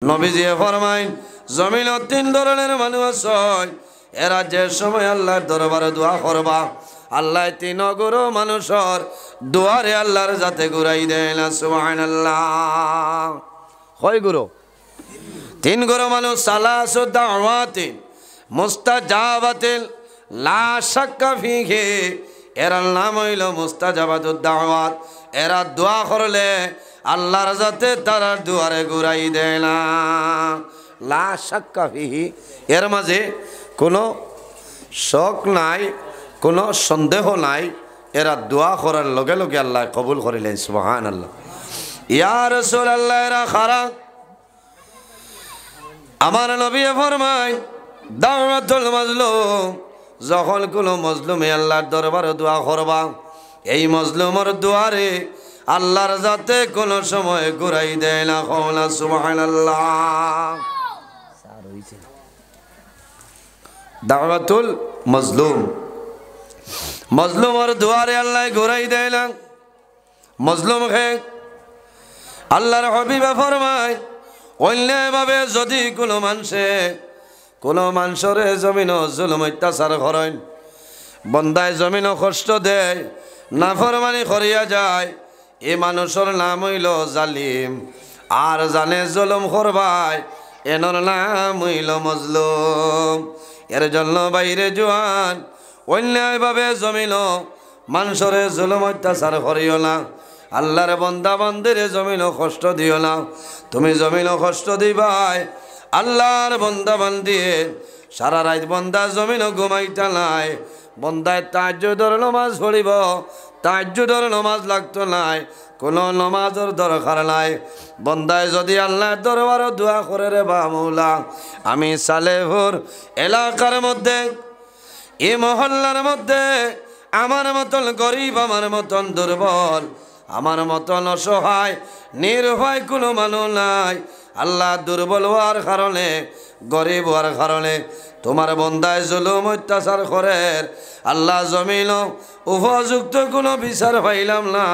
নবীজি ফরমায় জমিন তিন ধরনের মানুষ আছে এরা যে সময় আল্লাহর দরবারে দোয়া করবা আল্লাহ তিন গুরু মানুষের দুয়ারে আল্লাহর যাতে ঘুরাই দেয় না সুবহানাল্লাহ কয় গুরু তিন গুরু মানুষ সালাসু দাওয়াতিন মুস্তাজাবাতিন লা শাক্কা ফিহি এর নাম হইল মুস্তাজাবাতুদ দাওয়াত এরা দোয়া করলে আল্লাহর যাতে তারা দুয়ারে ঘুরাই দেয় না লা শাক্কা ফিহি এর মাঝে কোনো শক নাই কোনো সন্দেহ নাই এরা দোয়া করার লগে লগে আল্লাহ কবুল করিলেন সুবহানাল্লাহ ইয়া রাসূলুল্লাহ এরা খারা আমার নবী ফরমায় দাওয়াতুল মাজলুম যখন কোনো মজলুমে আল্লাহর দরবারে দোয়া করবা এই মজলুমের দুয়ারে আল্লাহর যাতে কোনো সময় ঘুরাই দেয় না কওলা সুবহানাল্লাহ দাওয়াতুল মজলুম মজলুমের দুয়ারে আল্লাহ ঘুরাই দেয় না মজলুম হে আল্লাহর হাবিব ফরমায় অন্যায়ভাবে যদি কোনো মানুষের জমিন জুলুম অত্যাচার করেন বন্দায় জমিন কষ্ট দেয় নাফরমানি করিয়া যায় এ মানুষের নাম হইল জালিম আর জানে জুলুম করবায় এনর নাম হইল মজলুম এর জন্য বাইরে জোয়ান অন্যায়ভাবে জমিন মানুষের জুলুম অত্যাচার করিও না আল্লাহর বন্দা বান্দিরে জমিন কষ্ট দিও না তুমি জমিন কষ্ট দিবাই আল্লাহর বন্দা বান্দিয়ে সারা রাত বন্দা জমিন ঘুমাইতা নাই বন্দায় তাহাজ্জুদের নামাজ পড়িব তাহাজ্জুদের নামাজ লাগতো নাই কোনো নামাজের দরকার নাই বন্দায় যদি আল্লাহর দরবারে দোয়া করে রে বা মৌলা আমি সালেহপুর এলাকার মধ্যে এই মহল্লার মধ্যে আমার মতন গরিব আমার মতন দুর্বল আমার মতন অসহায় নির্ভয় কোনো মানুষ নাই আল্লাহ দুর্বল হওয়ার কারণে গরিব হওয়ার কারণে তোমার বন্দায় জুলুম অত্যাচার করে আল্লাহ জমিন উপযুক্ত কোনো বিচার পাইলাম না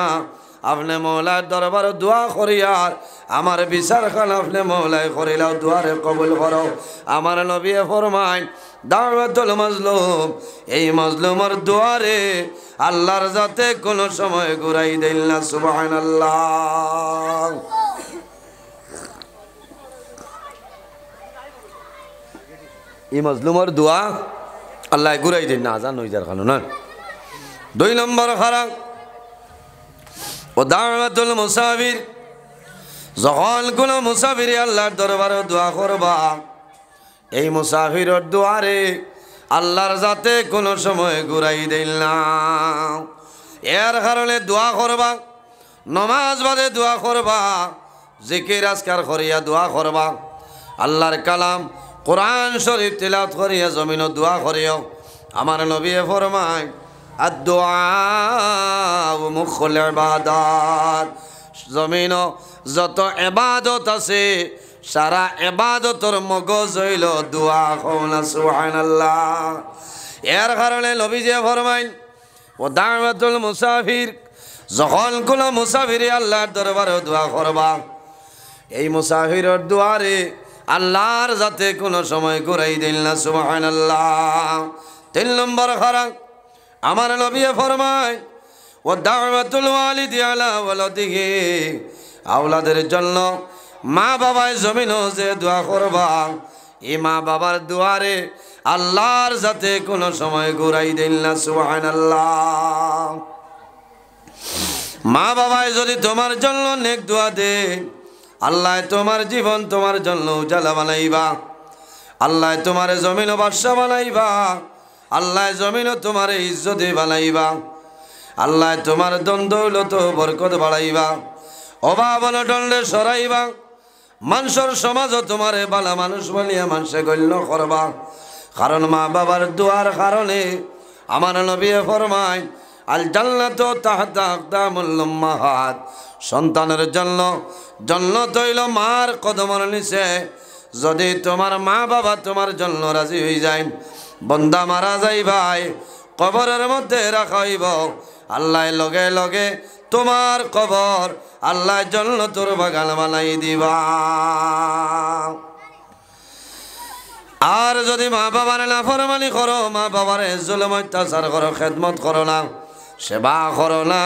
আপনি মৌলার দরবার দোয়া করিয়ার আমার বিচার খান আপনি মৌলায় করিলাও দুয়ারে কবুল করো আমার নবী ফরমায় দাওয়াতুল মাজলুম এই মাজলুমের দুয়ারে আল্লাহর যাতে কোনো সময় ঘুরাই দেন না সুবহানাল্লাহ এই মাজলুমের দোয়া আল্লাহ ঘুরাই দেন না আজান হয়ে যার কারণ না 2 নম্বর খারাপ ও দাওয়াতুল মুসাফির যখন কোনো মুসাফির আল্লাহর দরবারে দোয়া করবা এই মুসাফিরের দুয়ারে আল্লাহর যাতে কোনো সময় ঘুরাই দেন না এর কারণে দোয়া করবা নমাজ বাদে দোয়া করবা জিকির আজকার করিয়া দোয়া করবা আল্লাহর কালাম কোরআন শরীফ তিলাওয়াত করিয়া জমিন দোয়া করিও আমার নবী ফরমায় আদ-দুআ মুখুল ইবাদাত জমিন যত ইবাদত আছে সারা ইবাদতর মগজ হইল দোয়া কওনা সুবহানাল্লাহ এর কারণে নবীজি ফরমাইন ও দাওয়াতুল মুসাফির যখন কোনো মুসাফির আল্লাহর দরবারে দোয়া করবা এই মুসাফিরের দুয়ারে আল্লাহর যাতে কোনো সময় ঘুরাই দিল না সুবহানাল্লাহ 3 নম্বর খারাপ আমার নবী ফরমায় ও দাওয়াতুল ওয়ালিদি আলা ওয়ালাদিহি আওলাদের জন্য মা বাবায় জমিনও যে দোয়া করবা এই মা বাবার দুয়ারে আল্লাহর যাতে কোনো সময় ঘুরাই দিল না সুবহানাল্লাহ মা বাবায় যদি তোমার জন্য নেক দোয়া দে আল্লাহ তোমার জীবন তোমার জন্য উজালা বানাইবা আল্লাহ তোমার জমিন বাদশা বানাইবা আল্লাহ জমিন তোমার ইজ্জতে বানাইবা আল্লাহ তোমার ধন দৌলত বরকত বাড়াইবা অভাব অনটনে সরাইবা মানুষের সমাজও তোমারে বালা মানুষ বলিয়া মানুষে গণ্য করবা কারণ মা বাবার দোয়ার কারণে আমার নবী ফরমায় আল জান্নাতু তাহতা আকদামুল উম্মাহাত সন্তানের জন্য জান্নাত হইল মার কদমের নিচে যদি তোমার মা বাবা তোমার জন্য রাজি হয়ে যায় বন্দা মারা যাই ভাই কবরের মধ্যে রাখা হইব আল্লাহ লগে লগে তোমার কবর আল্লাহ জান্নাতের বাগান বানাই দিবা যদি মা বাবার নাফরমানি করো, মা বাবার জুলুম অত্যাচার করো, খেদমত করো না, সেবা করো না,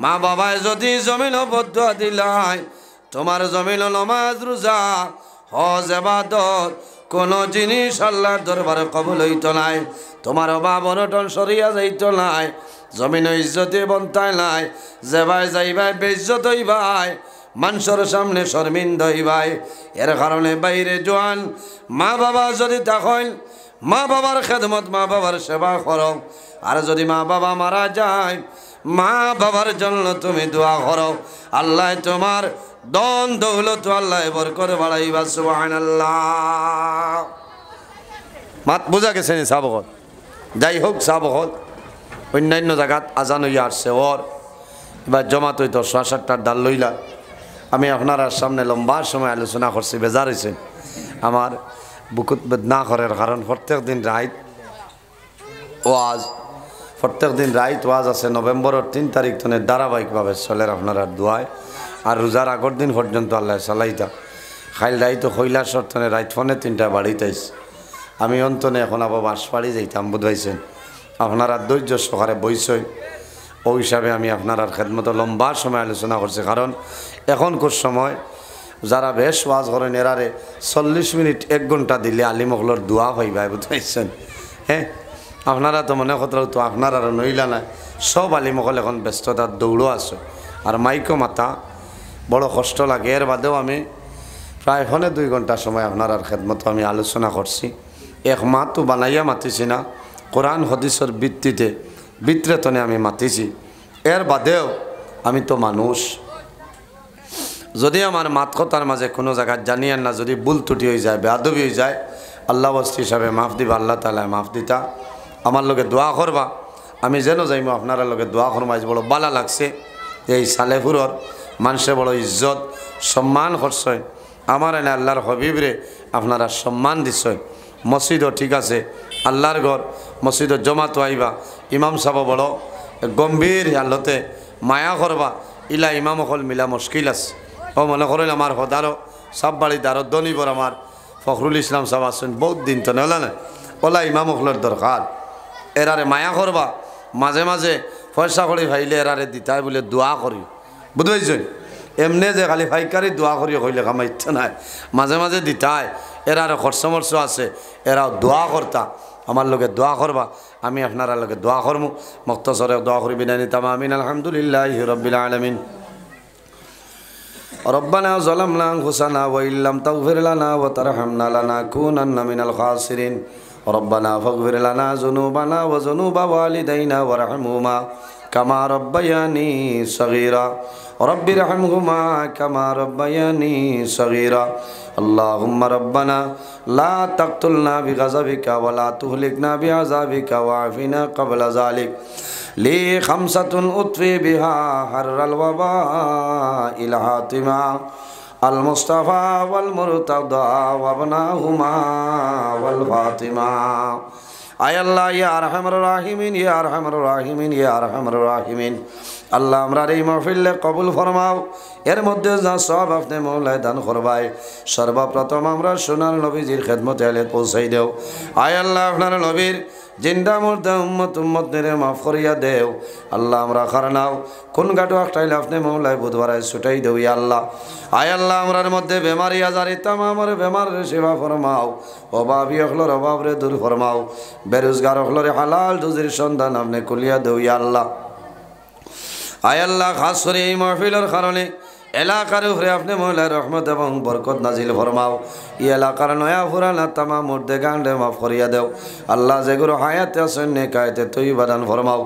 মা বাবায় যদি জমিন বদুয়া দিলাই, তোমার জমিন নামাজ রোজা হজ ইবাদত কোনো জিনিস আল্লাহর দরবারে কবুল হইতো নাই, তোমার অভাব অনটন সরিয়া যাইতো নাই, জমিন ইজ্জতে বন্তায় নাই, যেবাই যাইবাই বেইজ্জত হইবাই, মানুষের সামনে শর্মিন্দ হইবাই। এর কারণে বাইরে জোয়ান মা বাবা যদি তখন মা বাবার খেদমত মা বাবার সেবা করো। আর যদি মা বাবা মারা যায়, মা বাবার জন্য তুমি দোয়া করো, আল্লাহ তোমার দন দৌলত আল্লাহ বরকত বাড়াইবা। সুবহানাল্লাহ। মাত বোঝা গেছে নি সাবকত? যাই হোক, সাবকত অন্যান্য জায়গাত আজান হইয়া আসছে, ওর এবার জমাত হইতো ৬-৭টার ডাল লইলা। আমি আপনার সামনে লম্বা সময় আলোচনা করছি, বেজার হয়েছে আমার বুকুত বেদনা করার কারণ প্রত্যেক দিন রাইত ওয়াজ, প্রত্যেক দিন রাইত ওয়াজ আছে। নভেম্বরের ৩ তারিখ তনে ধারাবাহিকভাবে চলের আপনার দোয়ায়, আর রোজার আগর দিন পর্যন্ত আল্লাহ চালাইতা। খাইল রাইতো কৈলাসর তনে রাইত ফোনে ৩টা বাড়িতে আইস। আমি অন্তনে এখন আবার বাঁশবাড়ি যাইতাম বুঝাইছেন। আপনারা ধৈর্য সহকারে বইসই, ওই হিসাবে আমি আপনার খেদমত লম্বা সময় আলোচনা করছি। কারণ এখনকার সময় যারা বেশ ওয়াজ করেন এরারে ৪০ মিনিট ১ ঘন্টা দিলে আলিমকলর দোয়া পাইবাই বুঝাইছেন। হ্যাঁ, আপনারা তো মনে কথা তো আপনার আর নইলা নাই, সব আলিমকল এখন ব্যস্ততার দৌড়ও আছে, আর মাইকো মাতা বড় কষ্ট লাগে। এর বাদেও আমি প্রায় ১.৫-২ ঘন্টা সময় আপনার খেদমত আমি আলোচনা করছি। এক মাহ তো বানাইয়া মাতিছি না, কোরআন হাদিসের ভিত্তিতে বিত্রেতনে আমি মাতিছি। এর বাদেও আমি তো মানুষ, যদি আমার মাত কথার মাঝে কোনো জায়গায় জানিয়েন না, যদি ভুল ত্রুটি হয়ে যায়, বেয়াদবি হয়ে যায়, আল্লাহ বস্তি হিসাবে মাফ দিবা, আল্লাহ তাআলা মাফ দিতা। আমার লগে দোয়া করবা, আমি যেন যাইমো আপনারা লগে দোয়া করবা। বড় বালা লাগছে এই সালেপুরর মানুষে বড় ইজ্জত সম্মান করছে, আমার এনে আল্লাহর হবিবরে আপনারা সম্মান দিচ্ছেন। মসজিদও ঠিক আছে, আল্লাহর ঘর, মসজিদত জমাতো আইবা, ইমাম সাহেব বড় গম্ভীর হালতে মায়া করবা, ইলা ইমাম অকল মিলা মুশকিল আছে। ও মনে করেন আমার হদারও সব বাড়িতে আরও দনিবর আমার ফখরুল ইসলাম সাহেব আসছেন, বহুত দিন তো নেলা না, ওলা ইমাম অকলের দরকার। এরারে মায়া করবা, মাঝে মাঝে পয়সা করে ভাইলে এরারে দিতাই বলে দোয়া করি, বুঝতে এমনি যে খালি ফাইকারি দোয়া করি কইলে কামা ইচ্ছা নাই, মাঝে মাঝে দিতাই। এরারে খরচ মরচ আছে, এরাও দোয়া করতা, আমার লোকে দোয়া করবা, আমি আপনারা লোকে দোয়া করবো। মুক্তসরে দোয়া করি বিনানি তামামিন। আলহামদুলিল্লাহি রাব্বিল আলামিন। রব্বানা যালামনা আনফুসানা ওয়া ইল্লাম তাগফির লানা ওয়া তারহামনা লানাকুনান্না মিনাল খাসিরিন। রব্বানা ফাগফির লানা যুনুবানা ওয়া যুনুবা ওয়ালিদাইনা ওয়ারহামহুমা কামা রব্বায়ানি সগীরা। রব্বিরহামহুমা কামা রব্বায়ানি সগীরা। আল্লাহুম্মা রব্বানা লা তাকতুলনা বিগাযাবিকা ওয়া লা তুহলিকনা বিআযাবিকা ওয়া'আফিনা ক্বাবলা যালিক। লি খামসাতুন উতফি বিহা হাররাল ওয়াবা ইলা হাতিমা আল মুস্তাফা ওয়াল মুরতাদা ওয়া বনাহুমা ওয়াল ফাতিমা। আয় আল্লাহ, ইয়া আরহামার রাহিমিন, ইয়া আরহামার রাহিমিন, ইয়া আরহামার রাহিমিন। আল্লাহ আমরা এই মাহফিলে কবুল ফরমাও, এর মধ্যে যা সব আপনি মৌলায় দান করবাই। সর্বপ্রথম আমরা সোনার নবীজির খেদমতে আলে পৌঁছাই দেও। আয় আল্লাহ, আপনার নবীর জিন্দা মুর্দা উম্মত উম্মতদের মাফ করিয়া দেও। আল্লাহ আমরা খারানাও কোন গাটো একটাইলে আপনি মৌলায় বুধবারায় ছুটাই দেও। ইয়া আল্লাহ, আয় আল্লাহ আমরার মধ্যে বেমারি আজারি তামামের বেমারের সেবা ফরমাও, অভাবী অখলর অভাবরে দূর ফরমাও, বেরোজগার অখলরে হালাল রুজির সন্ধান আপনি কুলিয়া দেও। ইয়া আল্লাহ, আয় আল্লাহ, খাস করে এই মাহফিলের কারণে এলাকার উপরে আপনি মহিলার রহমত এবং বরকত নাজিল ফরমাও। এই এলাকার নয়া ফুরানা তামা মুর্দে গান্ডে মাফ করিয়া দেও। আল্লাহ যেগুলো হায়াতে আছেন নেকায়তে তুই বাদান ফরমাও।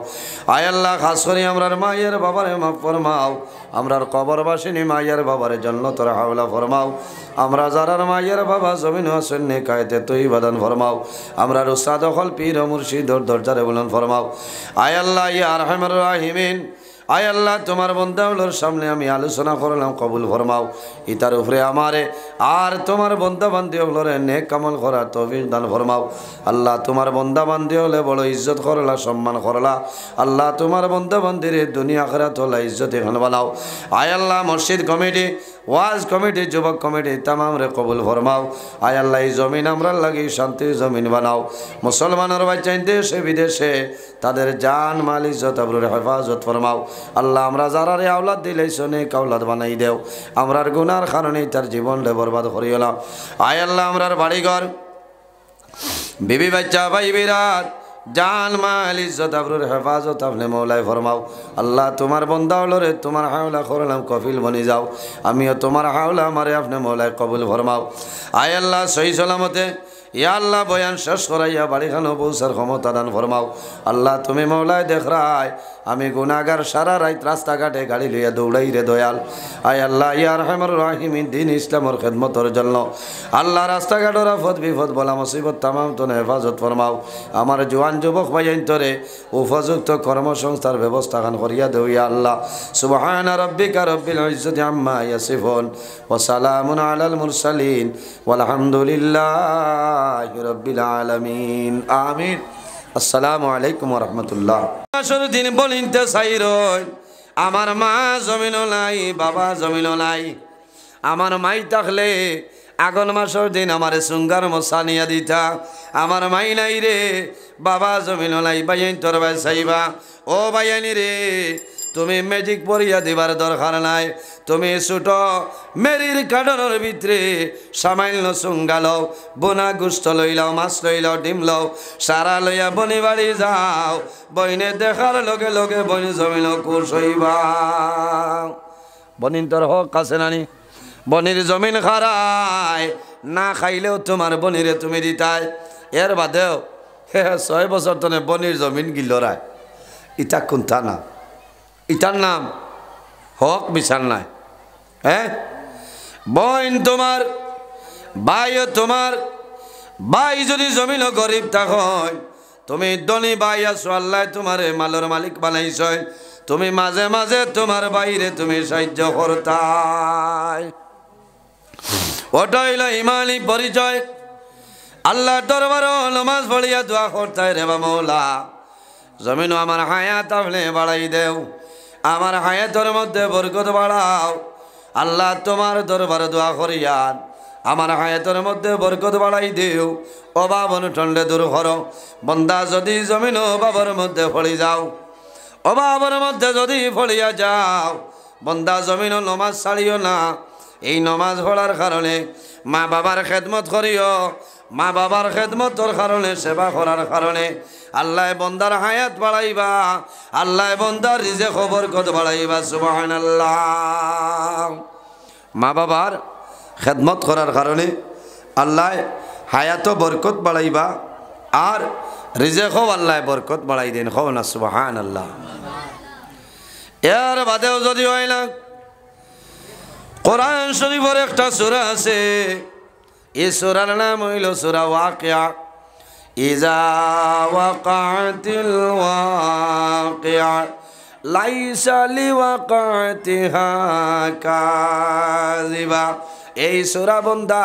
আয় আল্লাহ, খাস করে আমরার মায়ের বাবারে মাফ ফরমাও, আমরার কবরবাসিনী মায়ের বাবারে জান্নাতের হাওলা ফরমাও। আমরা যারার মায়ের বাবা জমিন আছেন নেকায়তে তুই বাদান ফরমাও। আমরার উস্তাদ হল পীর মুর্শিদর দরজারে বুলন ফরমাও। আয় আল্লাহ, ইয়া আরহামার রাহিমিন, আয় আল্লাহ, তোমার বন্দাগুলোর সামনে আমি আলোচনা করলাম, কবুল ফরমাও। ইতার উপরে আমারে আর তোমার বন্দা বান্দি হলরে নেক কামল করার তৌফিক দান ফরমাও। আল্লাহ, তোমার বন্দা বান্দি হলে বড় ইজ্জত করলা, সম্মান করলা। আল্লাহ, তোমার বন্দা বান্দির দুনিয়া আখিরাত হলা ইজ্জত এখানে বানাও। আয় আল্লাহ, মসজিদ কমিটি ওয়াজ কমিটি যুবক কমিটি তামাম রে কবুল ফরমাও। আয় আল্লাহ এই জমিন আমরা লাগি শান্তির জমিন বানাও। মুসলমানের বাচ্চাই দেশে বিদেশে তাদের জান মাল ইজ্জত আবরুর হেফাজত ফরমাও। আল্লাহ আমরা যারা রে আওলাদ দিলেই শোনে কাউলাদ বানাই দেও। আমরার গুনার কারণে তার জীবনটা বরবাদ করিও না। আয় আল্লাহ আমরার বাড়িঘর বিবি বাচ্চা ভাই বিরাট জান মাল ইজ্জত আবরুর হেফাজত আপনি মৌলায় ফরমাও। আল্লাহ তোমার বন্দা হলো রে তোমার হাওলা করলাম কফিল বনি যাও। আমিও তোমার হাওলা আমারে আপনি মৌলায় কবুল ফরমাও। আয় আল্লাহ সহি সালামতে ইয়া আল্লাহ বয়ান শেষ করাইয়া বাড়িখানো পৌঁছার ক্ষমতা দান ফরমাও। আল্লাহ তুমি মৌলায় দেখ রায় আমি গুনাহগার সারা রাত রাস্তাঘাটে গাড়ি লইয়া দৌড়াই রে দয়াল। আয় আল্লাহ ইয়া রহমান রাহিমিন দিন ইসলামর খেদমতর জন্য আল্লাহ রাস্তাঘাটের আফত বিপদ বলা মুসিবত তামাম তো হেফাজত ফরমাও। আমার জোয়ান যুবক ভাইয়ান তোরে উপযুক্ত কর্মসংস্থার ব্যবস্থা খান করিয়া দেও ইয়া আল্লাহ। সুবহানা রাব্বিকা রব্বিল ইজ্জতি আম্মা ইয়াসিফুন ওয়া সালামুন আলাল মুরসালিন ওয়ালহামদুলিল্লাহি রাব্বিল আলামিন আমিন। আসসালামু আলাইকুম ওয়া রাহমাতুল্লাহ। আসর দিন বলিতে চাইরই আমার মা জমিনও নাই বাবা জমিনও নাই। আমার মাই থাকলে আগন মাসের দিন আমার সুঙ্গার মশা নিয়া দিতা। আমার মাই নাই রে বাবা জমিনও নাই। বাইন তোর ভাই চাইবা ও বাইনি রে তুমি ম্যাজিক পরিয়া দিবার দরকার নাই। তুমি ছোট মেরির কাডনের ভিতরে সামান্য চুঙ্গা লও বোনা গুস্ত লই লও মাছ লই লও ডিম লও সারা লইয়া বনি বাড়ি যাও। বইনে দেখার লগে লগে বনি জমিন কুশ হইবা। বনিন তোর হক আছে নানি বনির জমিন খারায় না খাইলেও তোমার বনিরে তুমি দিতাই। এর বাদেও 6 বছর তনে বনির জমিন গিলরায় ইটা কোনটা না ইটার নাম হক বিচার নাই। হ্যাঁ বইন তোমার ভাইও তোমার ভাই যদি জমিন গরিব থাকয় তুমি ধনী ভাই আছো আল্লাহ তোমার মালের মালিক বানাইছ। তুমি মাঝে মাঝে তোমার বাইরে তুমি সাহায্য করতাই। ওটা হইল ইমানি পরিচয়। আল্লাহ দরবার নমাজ পড়িয়া দোয়া করতাই রে বা মৌলা জমিন আমার হায়াত আপনি বাড়াই দেও। আমার হায়াতের মধ্যে বরকত বাড়াও। আল্লাহ তোমার দরবার দোয়া করিয়ান আমার হায়াতের মধ্যে বরকত বাড়াই দেও। অভাব অনটনে দূর করো। বন্দা যদি জমিন অভাবের মধ্যে পড়ি যাও অভাবের মধ্যে যদি পড়িয়া যাও বন্দা জমিন নমাজ ছাড়িও না। এই নমাজ পড়ার কারণে মা বাবার খেদমত করিও। মা বাবার খেদমতর কারণে সেবা করার কারণে আল্লাহ বন্দার হায়াত বাড়াইবা। আল্লাহ বন্দার রিজেক বরকত বাড়াইবা। সুবহানাল্লাহ। মা বাবার খেদমত করার কারণে আল্লাহ হায়াত বরকত বাড়াইবা আর রিজেকও আল্লাহ বরকত বাড়াই দেন। হও না সুবহানাল্লাহ। এর বাদেও যদি হয় না কোরআন শরীফের একটা সূরা আছে। এই সূরার নাম হইল সূরা ওয়াকিয়া। ইজা ওয়াকাতিল ওয়াকিয়া লাইসা লিওয়াকাতিহা কাযিবা। এই সূরা বন্দা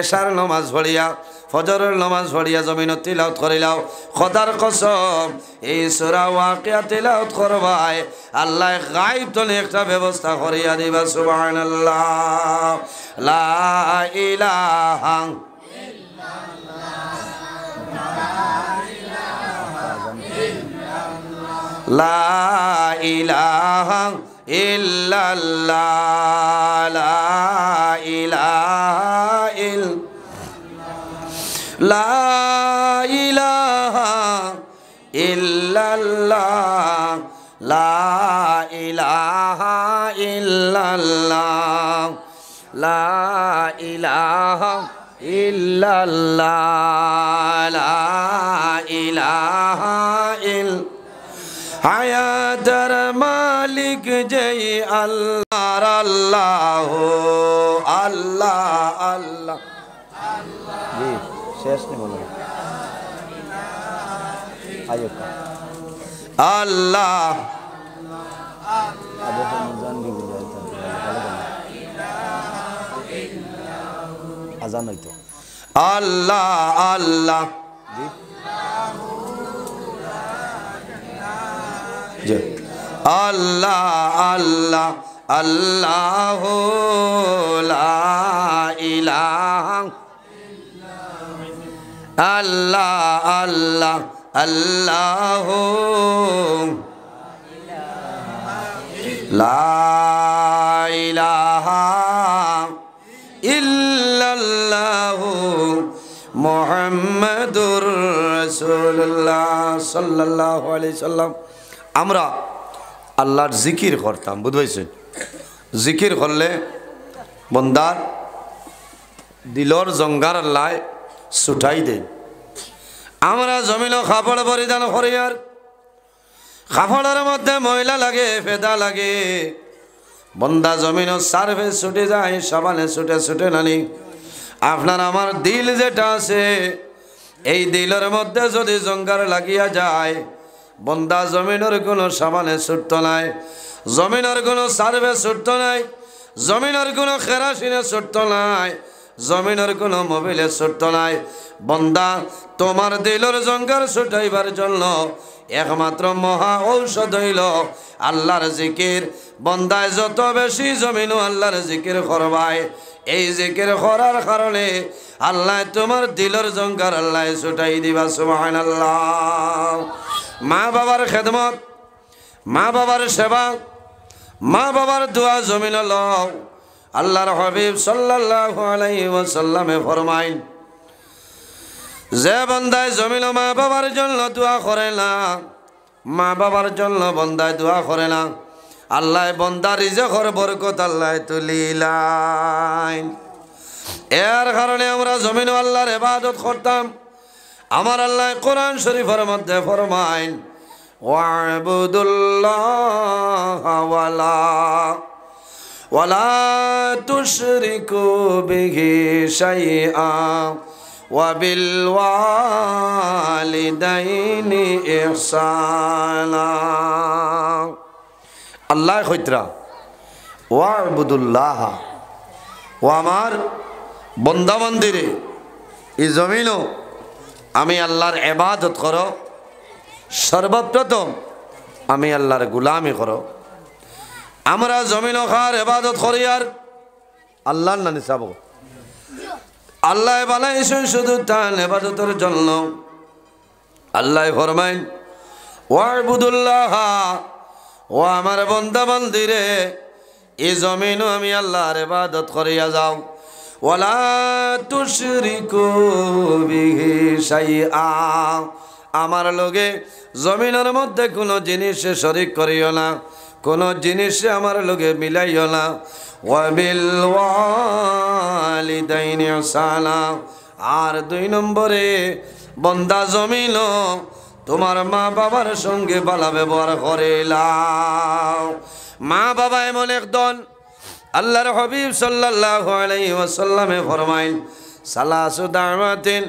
এশার নামাজ পড়িয়া ফজরের নামাজ পড়িয়া জমিন তিলাওয়াত করিলাও। খোদার কসম এই সূরা ওয়াকিয়া তিলাওয়াত করবাই আল্লাহ গায়ব তনে একটা ব্যবস্থা করিয়া দিবা। সুবহানাল্লাহ। লা ইলাহা লা ইলাহা ইল্লাল্লাহ লা ইলাহা লা ইলাহা ইল্লাল্লাহ লা ইলাহা ইল্লাল্লাহ লা ইলাহা ইল্লাল্লাহ লা ইলাহা ইল্লাল্লাহ। হায়াতের মালিক যেই আল্লাহ আল্লাহ আল্লাহ আল্লাহ। জি শেষ নেই বলো আল্লাহ আজান হইতো আল্লাহ আল্লাহ। জি আল্লাহ আল্লাহ আল্লাহু লা ইলাহা আল্লাহ আল্লাহ আল্লাহু লা ইলাহা ইল্লাল্লাহু মুহাম্মাদুর রাসূলুল্লাহ সাল্লাল্লাহু আলাইহি সাল্লাম। আমরা আল্লাহর জিকির করতাম, বুঝবাইছেন? জিকির করলে বন্দার দিলর জঙ্গার আল্লাহ ছুটাই দেন। আমরা জমিন কাপড় পরিধান করি, আর কাপড়ের মধ্যে ময়লা লাগে, ফেদা লাগে, বন্দা জমিন সার্ভে ছুটে যায়, সাবানে ছুটে ছুটে নানি। আপনার আমার দিল যেটা আছে, এই দিলের মধ্যে যদি জঙ্গার লাগিয়া যায়, বন্দা জমিনের কোনো সাবানে ছুটত নাই, জমিনের কোনো সার্ভে ছুটত নাই, জমিনের কোনো কেরাসিনে ছুটত নাই, জমিনের কোনো মোবিলে ছুটত নাই। বন্দা তোমার দিলের জঙ্গার ছুটাইবার জন্য একমাত্র মহা ঔষধ হইল আল্লাহর জিকির। বন্দায় যত বেশি জমিনও আল্লাহর জিকির করবায়, এই জিকির করার কারণে আল্লাহ তোমার দিলের জঙ্গার আল্লাহ ছুটাই দিবা। সুবহানাল্লাহ। মা বাবার খেদমত, মা বাবার সেবা, মা বাবার দোয়া জমিন লও। আল্লাহর হাবিব সাল্লাল্লাহু আলাইহি ওয়াসাল্লামে ফরমাইন, যে বান্দায় জমিন মা বাবার জন্য দোয়া করে না, মা বাবার জন্য বন্দায় দোয়া করে না, আল্লাহ বন্দার রিজকের বরকত আল্লাহ তুলিলাইন। এর কারণে আমরা জমিন আল্লাহর ইবাদত করতাম। আমার আল্লাহ কোরআন শরীফের মধ্যে ফরমাইন, ওয়া'বুদুল্লাহ ওয়ালা তুশরিকু বিহি শাইআ ওয়া বিল ওয়ালিদাইনি ইহসানা। আল্লাহ কইতরা ওয়া'বুদুল্লাহ, ও আমার বন্দা মন্দিরে এই জমিনও আমি আল্লাহর ইবাদত করো। সর্বপ্রথম আমি আল্লাহর গোলামি করো। আমরা জমিন খার ইবাদত করি, আর আল্লাহর নামে চাবো। আল্লাহ বানাইছেন শুধু তার ইবাদতের জন্য। আল্লাহ ফরমাইন, ওয়া'বুদুল্লাহ, ও আমার বান্দা বান্দিরে এই জমিনও আমি আল্লাহর ইবাদত করিয়া যাও। ওয়ালা তুশরিকু বিহি শাইআ, আমার লগে জমিনের মধ্যে কোনো জিনিসে শরিক করিও না, কোনো জিনিসে আমার লগে মিলাইও না। ওয়া বিল ওয়ালিদাইনি ইহসানা, আর 2 নম্বরে বন্দা জমিন তোমার মা বাবার সঙ্গে ভালো ব্যবহার করিলাও। মা বাবা এমন একদল, আল্লাহর হাবিব সাল্লাল্লাহু আলাইহি ওয়াসাল্লামে ফরমাইন, সালাসু দাওয়াতিন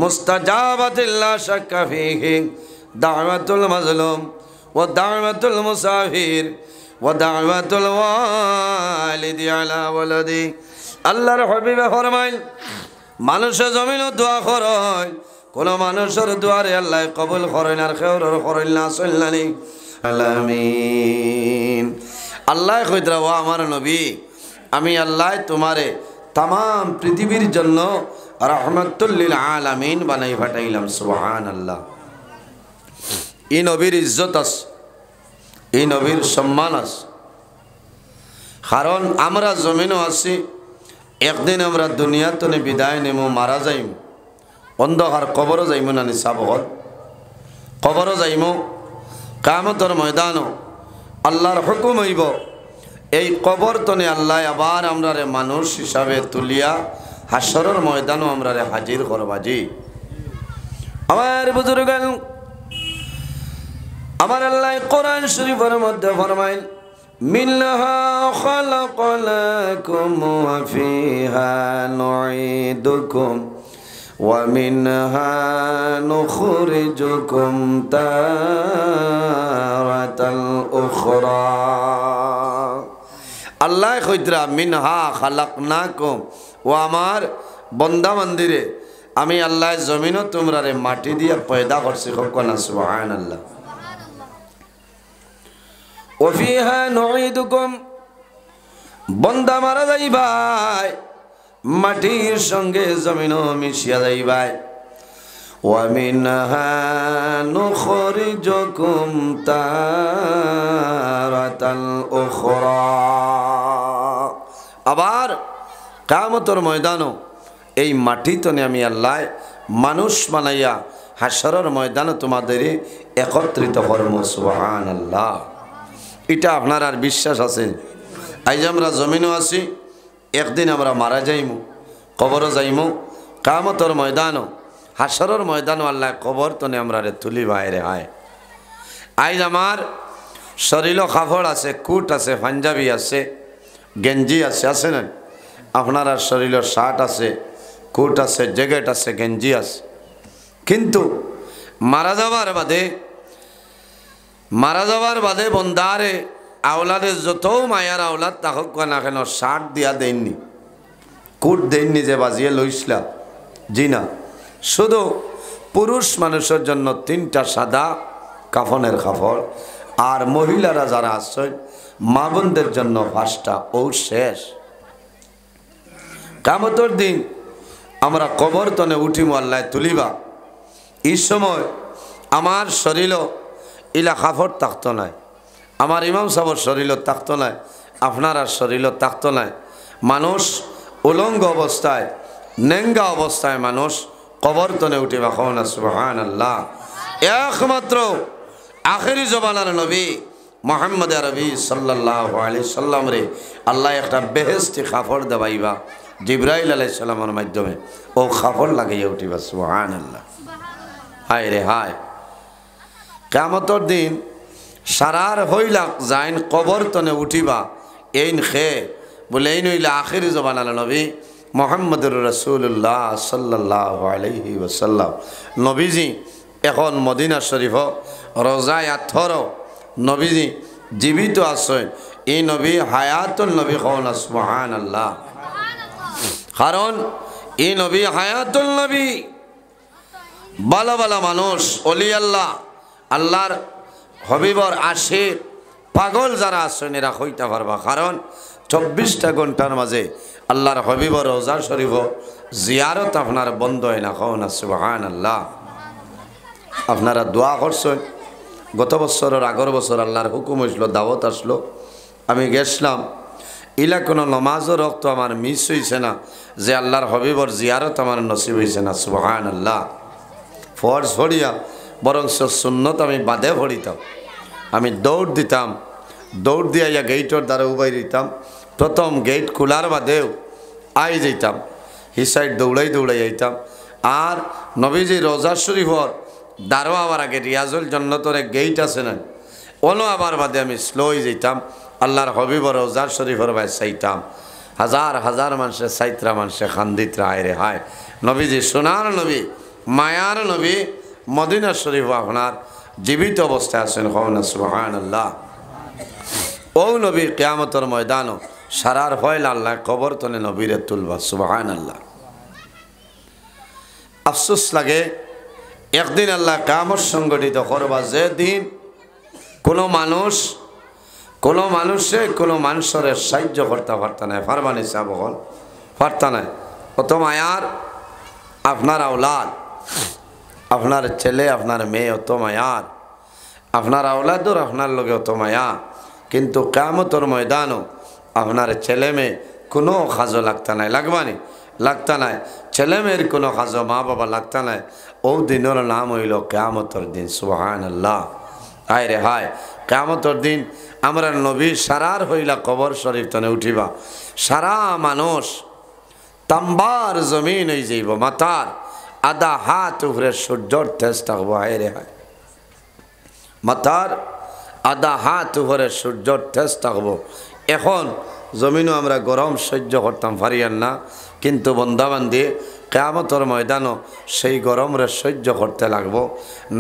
মুস্তাজাবাতিন লা শাক্কা ফীহি, দাওয়াতুল মাজলুম ওয়া দাওয়াতুল মুসাফির ওয়া দাওয়াতুল ওয়ালিদি আলা ওয়ালাদি। আল্লাহর হাবিব ফরমাইন, মানুষের জমিনও দোয়া করে, কোন মানুষের দোয়ারে আল্লাহ কবুল করেন আর খেউর করেন না। সাল্লানি আলামিন। আল্লাহ কইতরা, ও আমার নবী, আমি আল্লাহ তোমারে তাম পৃথিবীর জন্য রহমাতুল লিল আলামিন বানাই পাঠাইলাম। সুবহানাল্লাহ। এই নবীর ইজ্জত আছে, এই নবীর সম্মান আছে, কারণ আমরা জমিনও আছি, একদিন আমরা দুনিয়াতে বিদায় নেব, মারা যাইম, অন্ধকার কবরও যাইম না নিসাবত, কবরও যাইম, কিয়ামতের ময়দানও আল্লাহর হুকুম হইব, এই কবর তনে আল্লাহ আবার আমরা রে মানুষ হিসাবে তুলিয়া হাসরের ময়দানও আমরা রে হাজির করবাজি। আমার বুজুর্গ, আমার আল্লাহ কোরআন শরীফের মধ্যে ফরমাইন, মিনহা খালাকনাকুম ওয়া ফিহা নুঈদুকুম ওয়া মিনহা নুখরিজুকুম তারাতাল উখরা। আল্লাহ কইতরা, মিনহা খালাকনাকুম, ও আমার বন্দা মন্দিরে আমি আল্লাহ জমিনও তোমরা রে মাটি দিয়া পয়দা করছি। কখনা সুবহানাল্লাহ। ওয়া ফিহা নুঈদুকুম, বন্দা মারা যাইবাই মাটির সঙ্গে জমিনও মিশিয়া যাইবাই وَمِنْهَا نُخْرِجُكُمْ تَارَةً أُخْرَى আবার কিয়ামতের ময়দানও এই মাটি তনে আমি আল্লাহ মানুষ বানাইয়া হাশরের ময়দানে তোমাদের একত্রিত করব সুবহানাল্লাহ। এটা আপনার আর বিশ্বাস আছে? আজ আমরা জমিনও আছি, একদিন আমরা মারা যাইমু, কবরও যাইমু, কিয়ামতের ময়দানও হাশরের ময়দানও আল্লাহ কবর তনে আমরা তুলি বাইরে হয়। আজ আমার শরীরও কাপড় আছে, কুট আছে, পাঞ্জাবি আছে, গেঞ্জি আছে, আছে না? আপনার শরীরের শার্ট আছে, কুট আছে, জ্যাকেট আছে, গেঞ্জি আছে, কিন্তু মারা যাবার বাদে বন্দারে আওলাদের যত মায়ার আওলাদ তাহক না কেন শার্ট দিয়া দেননি, কুট দেননি যে বাজিয়ে লইসলা, জি না, শুধু পুরুষ মানুষের জন্য 3টা সাদা কাফনের কাপড়, আর মহিলারা যারা আছেন মা বোনদের জন্য 5টা, ও শেষ। কিয়ামতের দিন আমরা কবর তনে উঠিমু, আল্লাহ তুলিবা। এই সময় আমার শরীরও ইলা কাপড় থাকতো নাই, আমার ইমাম সাহেবের শরীরও থাকতো নাই, আপনার শরীরও থাকতো নাই। মানুষ উলঙ্গ অবস্থায়, নেঙ্গা অবস্থায় মানুষ কবর তনে উঠিবা। কওনা সুবহানাল্লাহ। একমাত্র আখেরি জমানার নবী মুহাম্মদ আরবি সাল্লাল্লাহু আলাইহি সাল্লাম রে আল্লাহ একটা বেহেশতি কাপড় দেবাইবা জিবরাইল আলাইহিস সালামের মাধ্যমে, ও কাপড় লাগাইয়া উঠিবা। সুবহানাল্লাহ। হায় রে হায়, কিয়ামতের দিন সারার হইলা যাইন কবর তনে উঠিবা, এইন খে বলে এই নইলা আখেরি জমানার নবী মুহাম্মদুর রাসূলুল্লাহ সাল্লাল্লাহু আলাইহি ওয়াসাল্লাম। নবীজি এখন মদিনা শরীফ রোজায় 18 নবীজি জীবিত আছেন। এই নবী হায়াতুল নবী। কওনা সুবহানাল্লাহ। কারণ এই নবী হায়াতুল নবী। ভালো ভালো মানুষ, ওলি আল্লাহ, আল্লাহর হবিবর আশিক পাগল যারা আছেন এরা হইতে পারবা। কারণ 24টা ঘন্টার মাঝে আল্লাহর হবিবর রোজা শরীফ জিয়ারত আপনার বন্ধ হয় না। কওনা সুবহানাল্লাহ। আপনারা দোয়া করছেন। গত বছরের আগের বছর আল্লাহর হুকুম হয়েছিল, দাওয়াত আসলো, আমি গেছিলাম। ইলা কোনো নমাজও রক্ত আমার মিস হয়েছে না যে আল্লাহর হবিবর জিয়ারত আমার নসিব হয়েছে না। সুবহানাল্লাহ। ফরজ পড়িয়া বরং সুন্নত আমি বাদে পড়িতাম। আমি দৌড় দিতাম, দৌড় দিয়া গেইটের দ্বারা উবাই দিতাম। প্রথম গেট খোলার বাদেও আই যাইতাম, হি সাইড দৌড়াই যাইতাম। আর নবীজি রোজা শরীফর দ্বারও আবার আগে রিয়াজুল জন্নতর এক গেইট আছে না, ওনো আবার বাদে আমি স্লোই যাইতাম। আল্লাহর হবিবর রোজা শরীফর ভাই চাইতাম। হাজার হাজার মানুষে সাইত্রা মানুষে খান্দিত্রা হায় রে হায়। নবীজি সোনার নবী, মায়ার নবী মদিনা শরীফ আপনার জীবিত অবস্থায় আছেন। কওনা সুবহানাল্লাহ। ও নবী কিয়ামতের ময়দানও সারার ফয়লা আল্লাহ কবর তনে নবীরে তুলবা। সুবহানাল্লাহ। আফসোস লাগে, একদিন আল্লাহ কিয়ামত সংগঠিত করবা, যে দিন কোনো মানুষে কোনো মানুষের সাহায্য করতে পারত না। পারবানি সাবল পারত না। কত মায়ার আপনার আওলাদ, আপনার ছেলে, আপনার মেয়ে, অত মায়ার আপনার আওলাদর আপনার লগে অত মায়া, কিন্তু কিয়ামতের ময়দানও আপনার ছেলে মেয়ে কোনো খাজো লাগতা নাই। লাগবানি? লাগতা নাই। ছেলে মেয়ের কোনো খাজো মা বাবা লাগতা নাই। ও দিনের নাম হইল কিয়ামতের দিন। সুবহানাল্লাহ। হায় রে হায়, কিয়ামতের দিন আমরা নবী সারার হইলা কবর শরীফ তনে উঠিবা। সারা মানুষ তাম্বার জমিন হয়ে যাইব, মাথার আধা হাত উপরে সূর্যর তেজ থাকবো। হায় রে হায়, মাথার আধা হাত উপরে সূর্যর তেজ থাকবো। এখন জমিনও আমরা গরম সহ্য করতাম পারিয়ান না, কিন্তু বন্দাবান্দি কিয়ামতের ময়দানও সেই গরমরে সহ্য করতে লাগবো।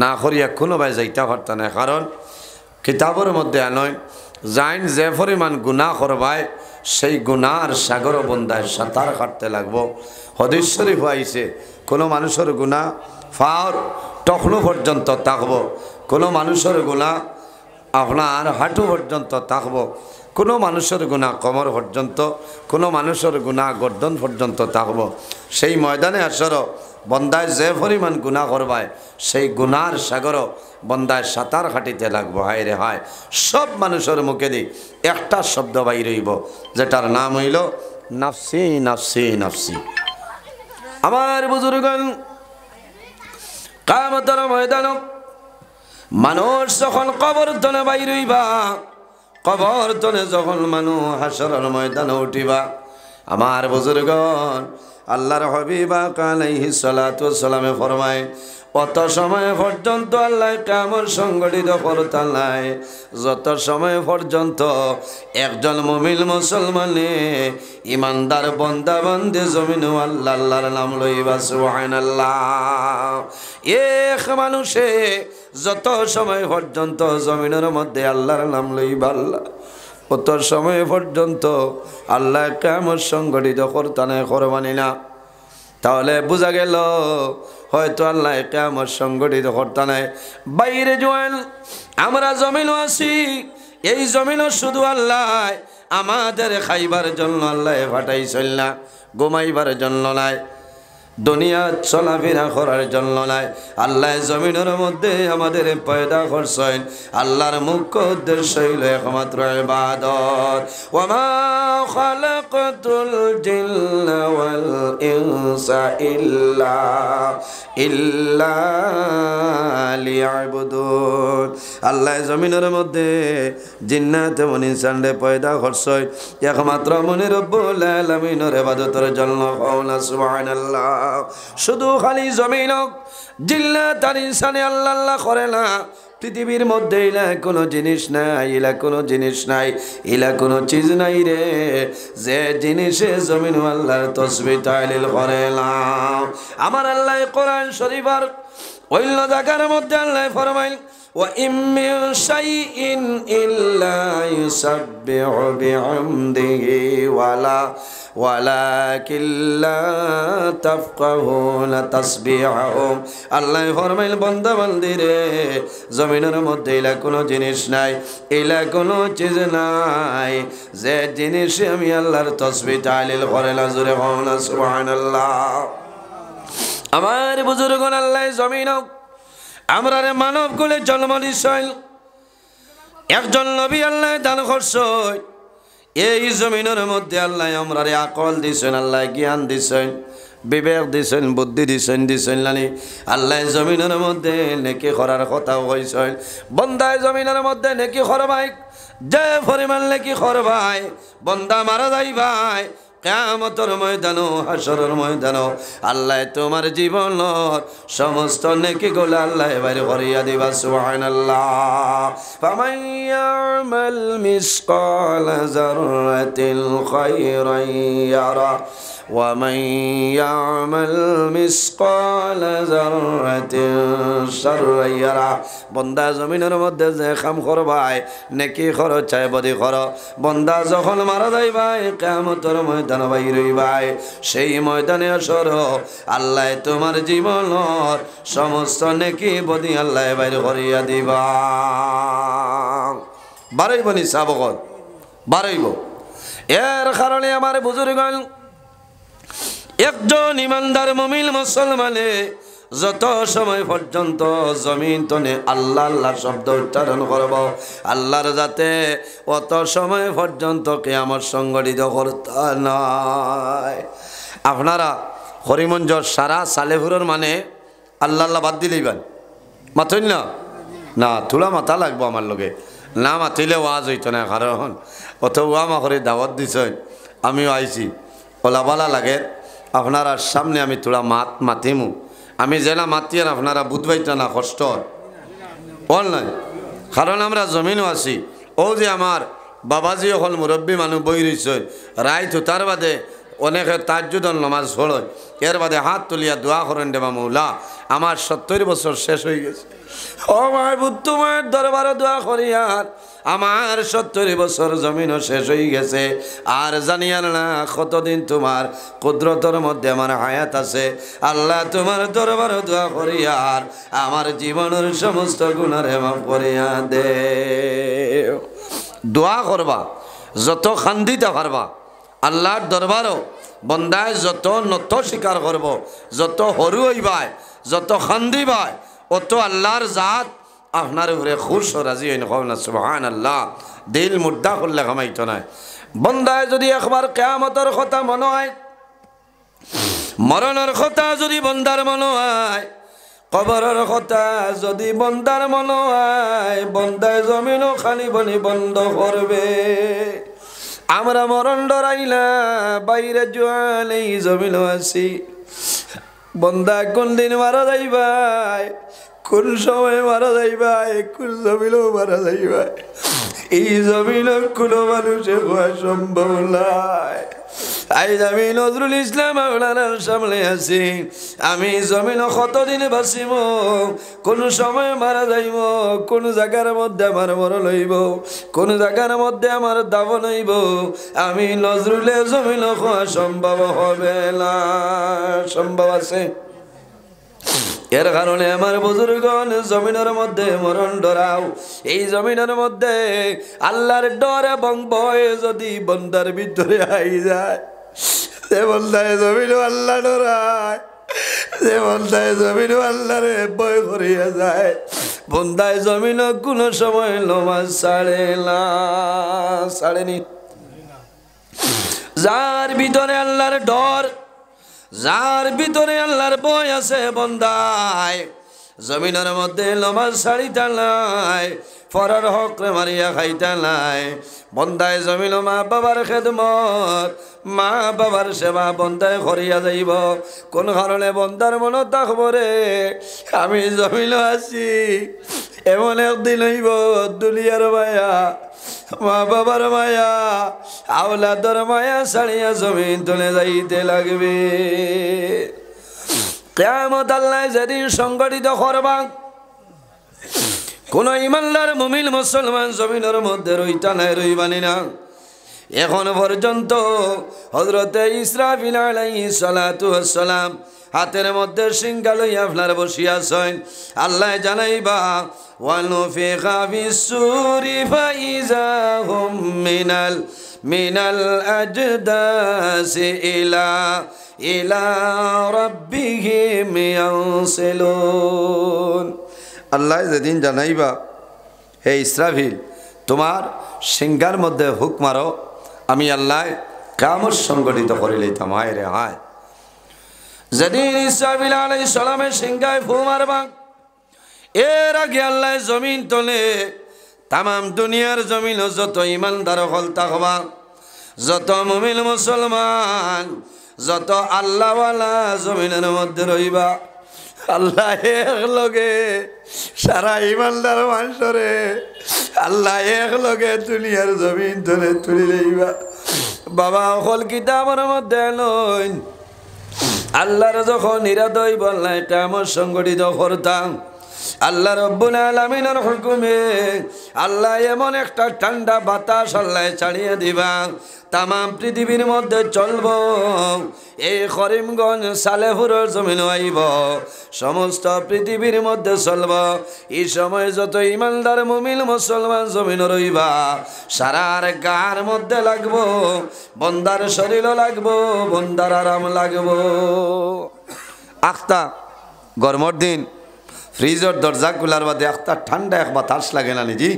না করিয়া কোনোবাই যাইতে পারত না। কারণ কিতাবের মধ্যে আনয় যাইন যে পরিমাণ গুনাহ করবায় সেই গুনার সাগর বন্দায় সাঁতার কাটতে লাগবো। হাদিস শরীফ আইছে, কোনো মানুষের গুনাহ ফাওর টখনো পর্যন্ত থাকবো, কোনো মানুষের গুনাহ আপনার হাঁটু পর্যন্ত থাকবো, কোনো মানুষের গুনাহ কমর পর্যন্ত, কোনো মানুষের গুনাহ গর্দন পর্যন্ত থাকবো। সেই ময়দানে আসর বন্দায় যে পরিমাণ গুনাহ করবায় সেই গুনার সাগর বন্দায় সাঁতার কাটিতে লাগবো। হায় রে হায়, সব মানুষের মুখে দি একটা শব্দ বাইর হইব, যেটার নাম হইল নাফসি নাফসি নাফসি। আমার বুজুর্গণ, কিয়ামতের ময়দান মানুষ যখন কবর তলে বাইর হইবা, কবর তলে যখন মানুষ হাসরের ময়দানে উঠিবা, আমার বুজুর্গণ, আল্লাহর হাবিব আলাইহিস সালাতু ওয়াস সালামে ফরমায়, অত সময় পর্যন্ত আল্লাহ কিয়ামত সংগঠিত করতে নাই যত সময় পর্যন্ত একজন মুমিন মুসলমানে ইমানদার বান্দা বান্দে জমিনে আল্লাহ আল্লাহর নাম লইবা। সুবহানাল্লাহ। এক মানুষে যত সময় পর্যন্ত জমিনের মধ্যে আল্লাহর নাম লইবা আল্লাহ, অত সময় পর্যন্ত আল্লাহ কিয়ামত সংগঠিত করতে নাই, করবানি না। তাহলে বোঝা গেল হয়তো আল্লাহ কিয়ামত সংগঠিত করতে নাই। বাইরে জোয়ান আমরা জমিনও আছি, এই জমিনও শুধু আল্লাহ আমাদের খাইবার জন্য আল্লাহ পাঠাইছিল না, ঘুমাইবার জন্য নাই, দুনিয়া চলাফেরা করার জন্য নাই। আল্লাহ জমিনের মধ্যে আমাদের পয়দা করছেন, আল্লাহর মুখ্য উদ্দেশ্য হইল একমাত্র ইবাদত। ওয়া মা খালাকাতুল জিন্না ওয়াল ইনসা ইল্লা লিয়াবুদুন। আল্লাহ জমিনের মধ্যে জিন্নাত এবং ইনসানরে পয়দা করছেন একমাত্র মনে রব্বুল আলামিনের ইবাদতের জন্য। সুবহানাল্লাহ। শুধু খালি জমিন জিন্নাত আর ইনসানে আল্লাহ আল্লাহ করে না, পৃথিবীর মধ্যে ইলা কোনো জিনিস নাই, ইলা কোনো জিনিস নাই, ইলা কোনো চিজ নাই রে যে জিনিসে জমিন আল্লাহর তাসবিহ তাহলিল করে না। আমার আল্লাহ কোরআন শরীফের অন্য জায়গার মধ্যে আল্লাহ ফরমাইল, ওয়া ইম মিন শাইইন ইল্লা ইউসাব্বিহু বিহামদিহি ওয়ালাকিন লা তাফকাহুনা তাসবিহাহুম। আল্লাহ ফরমাইল, বান্দা বান্দি রে, জমিনের মধ্যে ইলা কোনো জিনিস নাই, ইলা কোনো চিজ নাই যে জিনিসে আমি আল্লাহর তাসবিহ তাহলিল করে না। জোরে বলুন না সুবহানাল্লাহ। আমার বুজুর্গণ, আল্লাহ জমিন আমরা রে মানব কুলে জন্ম দিছেন, একজন নবী আল্লাহ দান করছেন। এই জমিনের মধ্যে আল্লাহ আমরা রে আকল দিছেন, আল্লাহ জ্ঞান দিছেন, বিবেক দিছেন, বুদ্ধি দিছেন নানি। আল্লাহ জমিনের মধ্যে নেকি করার কথা কইছেন, বন্দায় জমিনের মধ্যে নেকি করবাই, যে পরিমাণ নেকি করবাই বন্দা মারা যাইবাই কিয়ামতের ময়দানো হাসরের ময়দানো আল্লাহ তোমার জীবনের সমস্ত নেকিগুলো আল্লাহ বাইরে করিয়া দিবা। সুবহানাল্লাহ। ফামান ইয়ামাল মিসকালা যাররাতিন খায়রান ইয়ারা ওয়া মান ইয়ামাল মিসকালা যাররাতিন শাররান ইয়ারা। বন্দা জমিনের মধ্যে যে কাম করবাই নেকি করো চাই বদি করো, বন্দা যখন মারা যাইবাই কিয়ামতের ময়দানে বাইর হইবাই, সেই ময়দানে আসর আল্লাহ তোমার জীবনের সমস্ত নেকি বদি আল্লাহ বাইর করিয়া দিবা। বাড়াইব নি সাবকত বাড়াইব। এর কারণে আমার বুজুর্গণ, একজন ইমানদার মুমিন মুসলমানে যত সময় পর্যন্ত জমিন তনে আল্লাহ আল্লাহ শব্দ উচ্চারণ করব, আল্লাহর যাতে অত সময় পর্যন্ত কিয়ামত সংগঠিত করতে নয়। আপনারা হরিমঞ্জর সারা সালেহুরের মানে আল্লাহ আল্লাহ বাদ দিলেইবেন, মাথইন না না থোড়া মাথা লাগবো আমার লগে, না মাতিলে ওয়াজ হইত না। কারণ অত ওয়া মাখরে দাওয়াত দিছেন, আমিও আইছি, ওলাবালা লাগে আপনারা সামনে আমি থোড়া মাতিমু। আমি জেলা মাতিয়ার আপনারা বুধবাইটা না কষ্ট বল নাই, কারণ আমরা জমিনও আছি। ও যে আমার বাবাজি হল মুরব্বী মানুষ বই রয়েছে রাইত তার বাদে অনেকে তাজ্জুদন নামাজ পড়য়, এর বাদে হাত তুলিয়া দোয়া করেন দেবা মৌলা আমার 70 বছর শেষ হয়ে গেছে, ও মাহবুব তোমার দরবারে দোয়া করিয়ার আমার 70 বছর জমিনও শেষ হয়ে গেছে, আর জানিয়ার না কতদিন তোমার কুদরতের মধ্যে আমার হায়াত আছে। আল্লাহ তোমার দরবারে দোয়া করিয়ার আমার জীবনের সমস্ত গুনাহ মাফ করিয়া দে। দোয়া করবা, যত খান্দিতে পারবা আল্লাহর দরবারও বন্দায় যত নত স্বীকার করব, যত হরু হইবাই, যত খান্দিবাই, অত আল্লাহর জাত আপনার উপরে খুশ ও রাজি হইন। না সুবহানাল্লাহ। দিল মুদ্দা করলে কামাইতো নাই। বন্দায় যদি একবার কিয়ামতের কথা মনে হয়, মরণের কথা যদি বন্দার মনে হয়, কবরের কথা যদি বন্দার মনে হয়, বন্দায় জমিনও খালি বনি বন্ধ করবে। আমরা মরণ ডরাইলা বাইরে জোয়াল এই জমিনও আছি। বন্দা কোন দিন মারা যাইবাই, কোন সময় মারা যাইবাই, কোন জমিনও মারা যাইবাই, এই জমিনের কোনো মানুষের হওয়া সম্ভব নয়। আজ আমি নজরুল ইসলাম মাওলানার সামনে আছি। আমি জমিন কতদিন বাঁচিব, কোন সময় মারা যাইব, কোন জায়গার মধ্যে আমার মরণ হইব, কোন জায়গার মধ্যে আমার দাবন হইব, আমি নজরুলে জমিন হওয়া সম্ভব হবে না। সম্ভব আছে? এর কারণে আমার বুজুর্গণ জমিনের মধ্যে মরণ ডরাও। এই জমিনের মধ্যে আল্লাহর ডর এবং ভয় যদি বন্দার ভিতরে আই যায়, যে বন্দায় জমিন আল্লাহ ডরায়, যে বন্দায় জমিন আল্লাহরে ভয় করিয়া যায়, বন্দায় জমিন কোনো সময় নমাজ ছাড়ে না, ছাড়েনি। যার ভিতরে আল্লাহর ডর, যার ভিতরে আল্লাহর ভয় আছে, বন্দায় জমিনের মধ্যে নমাজ ছাড়িতা নাই, পরের হক মারিয়া খাইতা নাই। বন্দায় জমিন মা বাবার খেদমত, মা বাবার সেবা বন্দায় করিয়া যাইব। কোন কারণে বন্দার মনে থাকব রে, আমি জমিন আছি, এমন একদিন হইব দুনিয়ার মায়া, মা বাবার মায়া, আওলাদর মায়া ছাড়িয়া জমিন তুলে যাইতে লাগবে। কিয়ামত আল্লাহ যেদিন সংগঠিত করবা, কোন ইমানদার মুমিন মুসলমান জমিনের মধ্যে রইতা নাই, রইবানি না। এখন পর্যন্ত হযরতে ইসরাফিল আলাইহিস সালাতু ওয়াস সালাম হাতের মধ্যে সিংহা লইয়া আপনার বসিয়া আছেন। আল্লাহ জানাইবা ওয়ানুফিখা ফিস-সূরি ফাইযা হুম মিনাল আজদাসি ইলা রাব্বিহিম ইয়ানসিলুন। আল্লাহ যেদিন জানাইবা, হে ইসরাফিল তোমার সিংহার মধ্যে হুক মারো, আমি আল্লাহ কিয়ামত সংগঠিত করে লইতাম। হায় রে হায়, যেদিন ইসরাফিল আলাইহিস সালামের সিংহায় ফু মারবা, এর আগে আল্লাহ জমিন তোলে তাম দুনিয়ার জমিন যত ইমানদার হল থাকবা, যত মুমিন মুসলমান, যত আল্লাহওয়ালা জমিনের মধ্যে রইবা, আল্লাহ এক লগে সারা ইমানদার মানুষরে আল্লাহ এক লগে দুনিয়ার জমিন ধরে তুলি লইবা। বাবা অকল কিতাবের মধ্যে নয়, আল্লাহর যখন নিরাদয় বললাই কিয়ামত সংগঠিত করতাম, আল্লাহ রব্বুল আলামিনের হুকুমে আল্লাহ এমন একটা ঠান্ডা বাতাস আল্লাহ ছাড়িয়ে দিবা, তাম পৃথিবীর মধ্যে চলব। এই করিমগঞ্জ সালেহুরের জমিন আইব, সমস্ত পৃথিবীর মধ্যে চলব। এই সময় যত ইমানদার মুমিন মুসলমান জমিন রইবা, সারার গার মধ্যে লাগবো, বন্দার শরীরও লাগবো, বন্দার আরাম লাগবো। আখতা গরমের দিন ফ্রিজের দরজা খোলার বাদে একটা ঠান্ডা এক বাতাস লাগে না নিজি,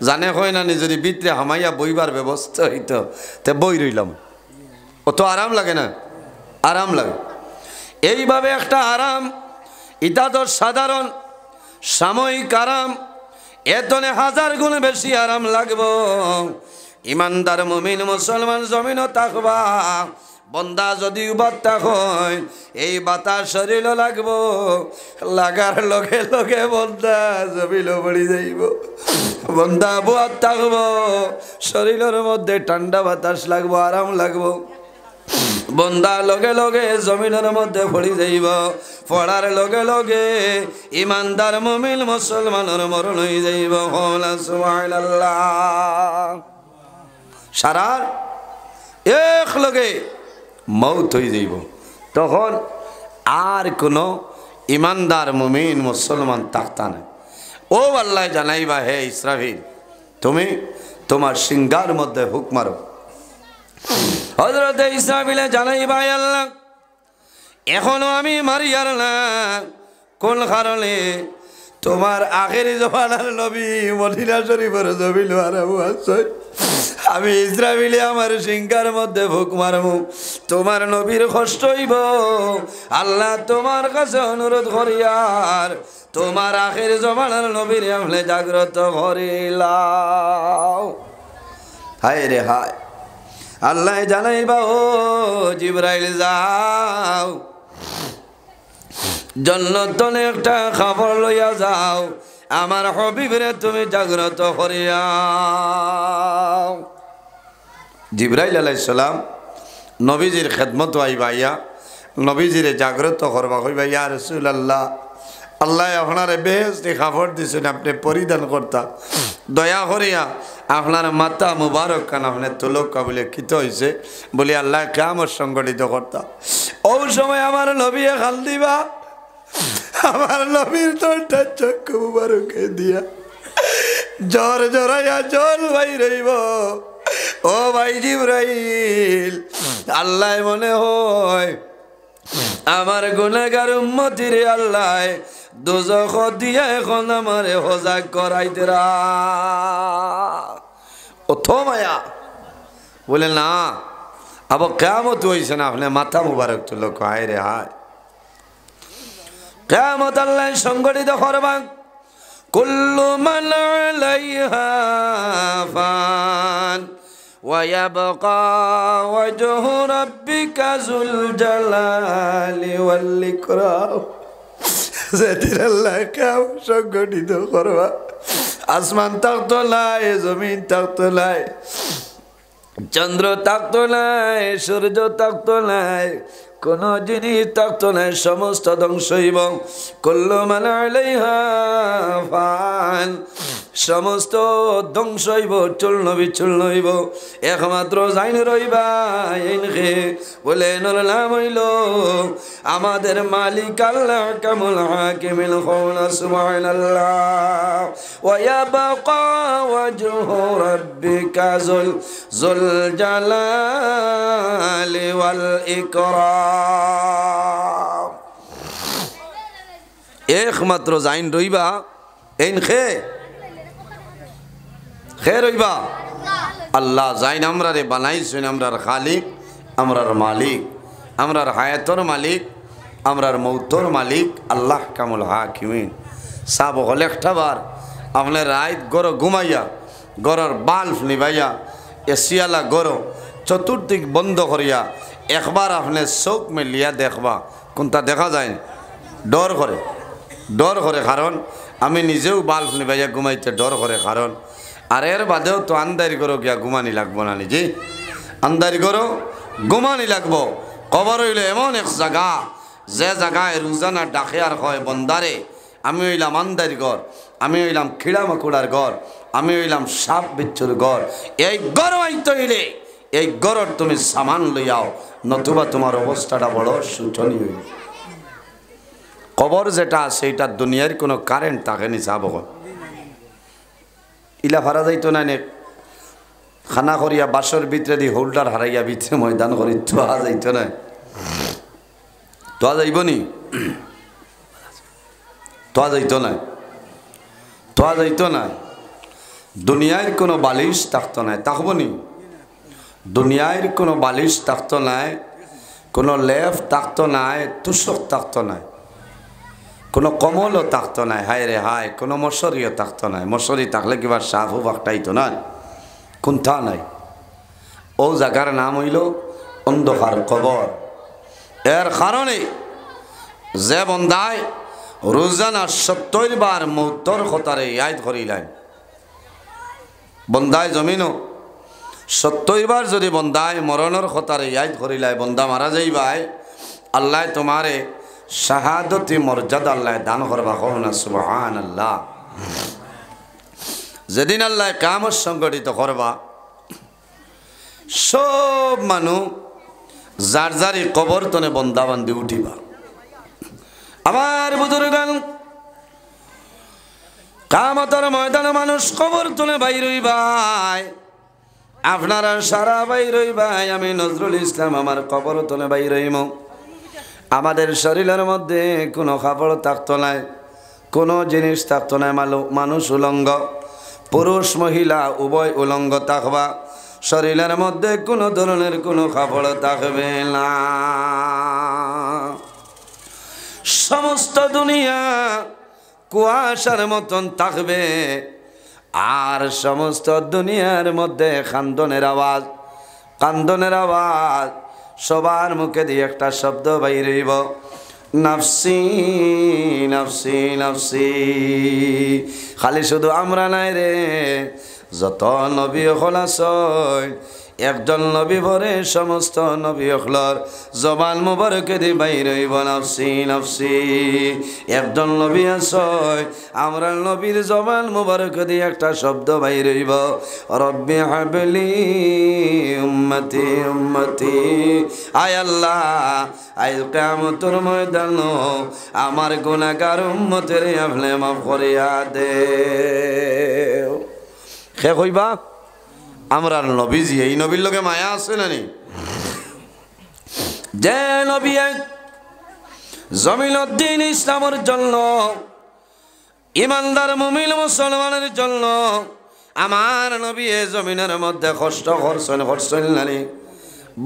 জানে হয় না নি, যদি ভিতরে হামাইয়া বইবার ব্যবস্থা হইতো তে বই রইলাম, অত আরাম লাগে না? আরাম লাগে। এইভাবে একটা আরাম, এটা তো সাধারণ সাময়িক আরাম, এতনে হাজার গুণ বেশি আরাম লাগবো। ইমানদার মুমিন মুসলমান জমিনও থাকবা, বন্দা যদি বাতাস হয়, এই বাতাস শরীরও লাগবো, লাগার লগে লগে বন্দা জমিনও পড়ি যাইব। বন্দা বুয়ার থাকবো, শরীরের মধ্যে ঠান্ডা বাতাস লাগবো, আরাম লাগবো। বন্দা লগে লগে জমিনের মধ্যে পড়ি যাইব, পড়ার লগে লগে ইমানদার মুমিন মুসলমানের মরণ হয়ে যাইব। সুবহানাল্লাহ। সারার এক লগে মৌত হয়ে যাইব, তখন আর কোনো ইমানদার মুমিন মুসলমান থাকতা না। ও আল্লাহ জানাইবা, হে ইসরাফিল তুমি তোমার সিংহার মধ্যে হুক মারো। হযরত ইসরাফিলে জানাই ভাই আল্লাহ এখনো আমি মারিয়ার না, কোন কারণে? তোমার আখেরি জমানার নবী মদিনা শরীফের জমিন হারাবো আছে, আমি ইসরাফিলে আমার সিংহার মধ্যে হুক মারবো, তোমার নবীর কষ্ট হইব। আল্লাহ তোমার কাছে অনুরোধ করিয়ার তোমার আখের জমানার নবীর আমলে জাগ্রত করিলাও। হায় রে হায়, আল্লাহ জানাইবা ও জিবরাইল যাও জন্নতনে একটা খবর লইয়া যাও, আমার হবিবরে তুমি জাগ্রত করিয়াও। জিবরাইল আলাইহিস সালাম নবীজির খেদমত আইবাইয়া নবীজিরে জাগ্রত করবা কইবা ইয়া রাসূলুল্লাহ, আল্লাহ আপনারে বেহেশতি কাপড় দিছেন, আপনি পরিধান করতা, দয়া করিয়া আপনার মাথা মুবারক কান আপনি তুলক বলে কিত হয়েছে বলি আল্লাহ কিয়ামত সংগঠিত করতা। ও সময় আমার নবী খাল দিবা, আমার নবীর তোরটা চক্ষু মুবারকে দিয়া জ্বর জড়াইয়া জল ভাই রইব। ও ভাই জিবরাইল, আল্লাহ মনে হয় আমার গুনাহগার উম্মতিরে আল্লাহ দোজখ দিয়া এখন আমারে হজাক করাইতেরা। ও থো মায়া বলে না, আবার কিয়ামত হইছে না, আপনি মাথা মুবারক তুলো। হায় রে হায়, কিয়ামত আল্লাহ সংগঠিত করবা। কুল্লু মান আলাইহা ফান ويبقى وجه ربك ذو الجلال والإكرام। সেদিন আল্লাহ কাম সংগঠিত করবা, আসমান থাকতো নাই, জমিন থাকতো নাই, চন্দ্র থাকতো নাই, সূর্য থাকতো নাই, কোন জিনিস থাকতো নাই, সমস্ত ধ্বংস হইব। কুল্লু মান আলাইহা ফান, সমস্ত ধ্বংস হইব, চূর্ণ বিচূর্ণ হইব, একমাত্র জাইন রইবা ইনকে বলে নাম হইল আমাদের মালিক আল্লাহ কামুল হাকিমিল কওলা সুবহানাল্লাহ। ওয়া ইয়াবকা ওয়াজহু রাব্বিকা যুল জালালি ওয়াল ইকরাম। একমাত্র জাইন রইবা ইনকে খের হইবা আল্লাহ। যাইন আমরা রে বানাইছেন, আমরার খালিক, আমরার মালিক, আমরার হায়াতর মালিক, আমরার মৌতর মালিক আল্লাহ কামুল হাকিমিন। সাব হলে একটা বার আপনার রাত গড় ঘুমাইয়া গড়র বাল্ব নিবাইয়া এসিয়ালা গড় চতুর্দিক বন্ধ করিয়া একবার আপনার চোখ মেলিয়া দেখবা, কোনটা দেখা যায় ডর করে, কারণ আমি নিজেও বাল্ব নিবাইয়া ঘুমাইতে ডর করে, কারণ আর এর বাদেও তো আন্দারি করো গিয়া ঘুমানি লাগবো না, নিজে আন্দারি করো ঘুমানি লাগবো। কবর হইল এমন এক জায়গা, যে জায়গায় রোজানা ডাকে আর হয় বন্দারে আমি হইলাম আন্দারি ঘর, আমি হইলাম খিড়া মাকুড়ার ঘর, আমি হইলাম সাপ বিচ্ছুর ঘর। এই ঘর আইতে হইলে এই ঘরর তুমি সামান লইয়াও, নতুবা তোমার অবস্থাটা বড় শোচনীয় হইল। কবর যেটা আছে এটা দুনিয়ার কোনো কারেন্ট থাকেনি চাব ইলা হারা যাইতো না, নে খানা করিয়া বাসর ভিতরে দি হোল্ডার হারাইয়া ভিতরে ময়দান করি তোয়া যাইতো না, তোয়া যাইব নি, তোয়া যাইতো না, তোয়া যাইতো না। দুনিয়ার কোনো বালিশ থাকতো নাই, থাকব নি? দুনিয়ার কোনো বালিশ থাকতো নাই, কোনো লেফ থাকতো নাই, তুষক থাকতো নাই, কোনো কমলও থাকতো নাই। হায় রে হায়, কোনো মশারিও থাকতো নাই। মশারি থাকলে কিবা সাফও বাকটাইতো না, কোনটা নাই। ও জায়গার নাম হইল অন্ধকার কবর। এর কারণে যে বন্দায় রোজানা 70 বার মৌতর খতারে ইয়াদ করিলেন, বন্দায় জমিনও 70 বার যদি বন্দায় মরণের খতারে ইয়াদ করিলাই, বন্দা মারা যাইবাই, আল্লাহ তোমারে শাহাদতি মর্যাদা আল্লাহ দান করবা। কওনা সুবহানাল্লাহ। যেদিন আল্লাহ কিয়ামত সংগঠিত করবা, সব মানুষ যার যারি কবর তনে বন্দা বান্ধি উঠিবা। আমার বুজুর্গান কিয়ামতের ময়দানে মানুষ কবর তুলে বাইর হইবাই, আপনারা সারা বাইর হইবাই। আমি নজরুল ইসলাম আমার কবর তুলে বাইর হইম। আমাদের শরীরের মধ্যে কোনো কাপড় থাকতো নাই, কোনো জিনিস থাকতো না। মানুষ উলঙ্গ, পুরুষ মহিলা উভয় উলঙ্গ থাকবা। শরীরের মধ্যে কোনো ধরনের কোনো কাপড় থাকবে না। সমস্ত দুনিয়া কুয়াশার মতন থাকবে, আর সমস্ত দুনিয়ার মধ্যে কান্দনের আওয়াজ, কান্দনের আওয়াজ। সবার মুখে দিয়ে একটা শব্দ বাইর হইব, নাফসি নাফসি নাফসি। খালি শুধু আমরা নাই রে, যত নবী হল আছে, একজন নবী ভরে সমস্ত নবী হলর জবান মুবারকে দি বাইর হইব নাফসি নাফসি। একজন নবী আছে, আমরা নবীর জবান মুবারকে দি একটা শব্দ বাইর হইব, রব্বি হাবলি উম্মতি উম্মতি। আয় আল্লাহ, আজ কিয়ামতের ময়দান আমার গুনাহগার উম্মতের আপনি মাফ করিয়া দে। কে কইবা? আমরা নবীজি, এই নবীর লগে মায়া আছে না নি? যে নবী জমিনের দিন ইসলামের জন্য, ইমানদার মুমিন মুসলমানের জন্য আমার নবী এ জমিনের মধ্যে কষ্ট করছেন নানি,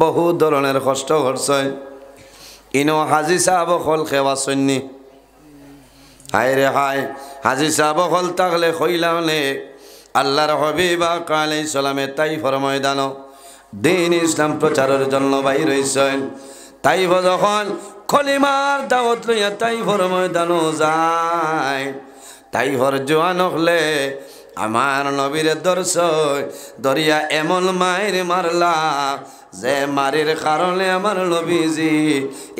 বহু ধরনের কষ্ট করছেন। ইনো হাজি সাহেব হল খেওয়া সন্নি, হায় রে হায়, হাজি সাহেব হল থাকলে কইলামনে আল্লাহর হাবিব আলাইহিস সালামে তাইফের ময়দান দিন ইসলাম প্রচারের জন্য বাইর হইছেন। তাইফ যখন কলিমার দাওয়াত লইয়া তাইফের ময়দান যায়, তাইফের জওয়ান হলে আমার নবীর দরিয়া এমন মায়ের মারলা যে মারির কারণে আমার নবীজি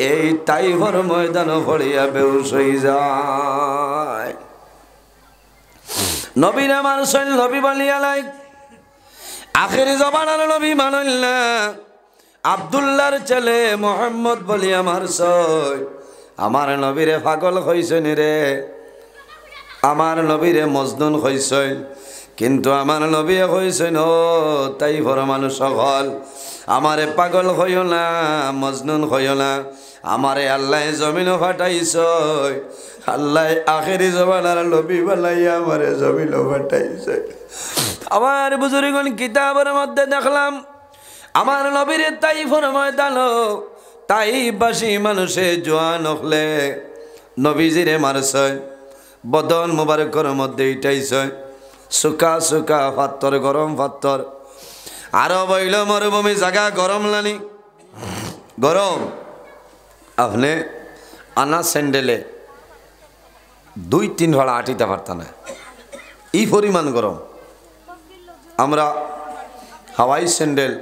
এই তাইফের ময়দান পড়িয়া বেহুশ হয়ে যায়। নবীরা মানছেন, নবী বলিয়া নাই, আখেরি জবানার নবী মানল না। আব্দুল্লাহর ছেলে মোহাম্মদ বলিয়া মারছয়, আমার নবীরে পাগল হইছেন রে, আমার নবীরে মজনুন হইছেন। কিন্তু আমার নবী হইছেন, ও তাইফের মানুষ সকল, আমারে পাগল হইও না, মজনুন হইও না। আমারে আল্লাহ জমিন ফাটাইছয়, আল্লাহ আখেরি জবানার নবী বানাইয়া আমারে জমিন ফাটাইছে। আমার বুজুর্গণ কিতাবের মধ্যে দেখলাম আমার নবীর তাইফের ময়দান তাইফবাসী মানুষে জোয়ান হলে নবীজিরে মারছে, বদন মুবারকের মধ্যে ইটাইছে, শুকা শুকা পাত্তর, গরম পাত্তর। আরো বইল মরুভূমি জায়গা গরম লানি, গরম। আপনি আনা স্যান্ডেলে 2-3 ভাড়া আটিতে পারত না, এই পরিমাণ গরম। আমরা হাওয়াই স্যান্ডেল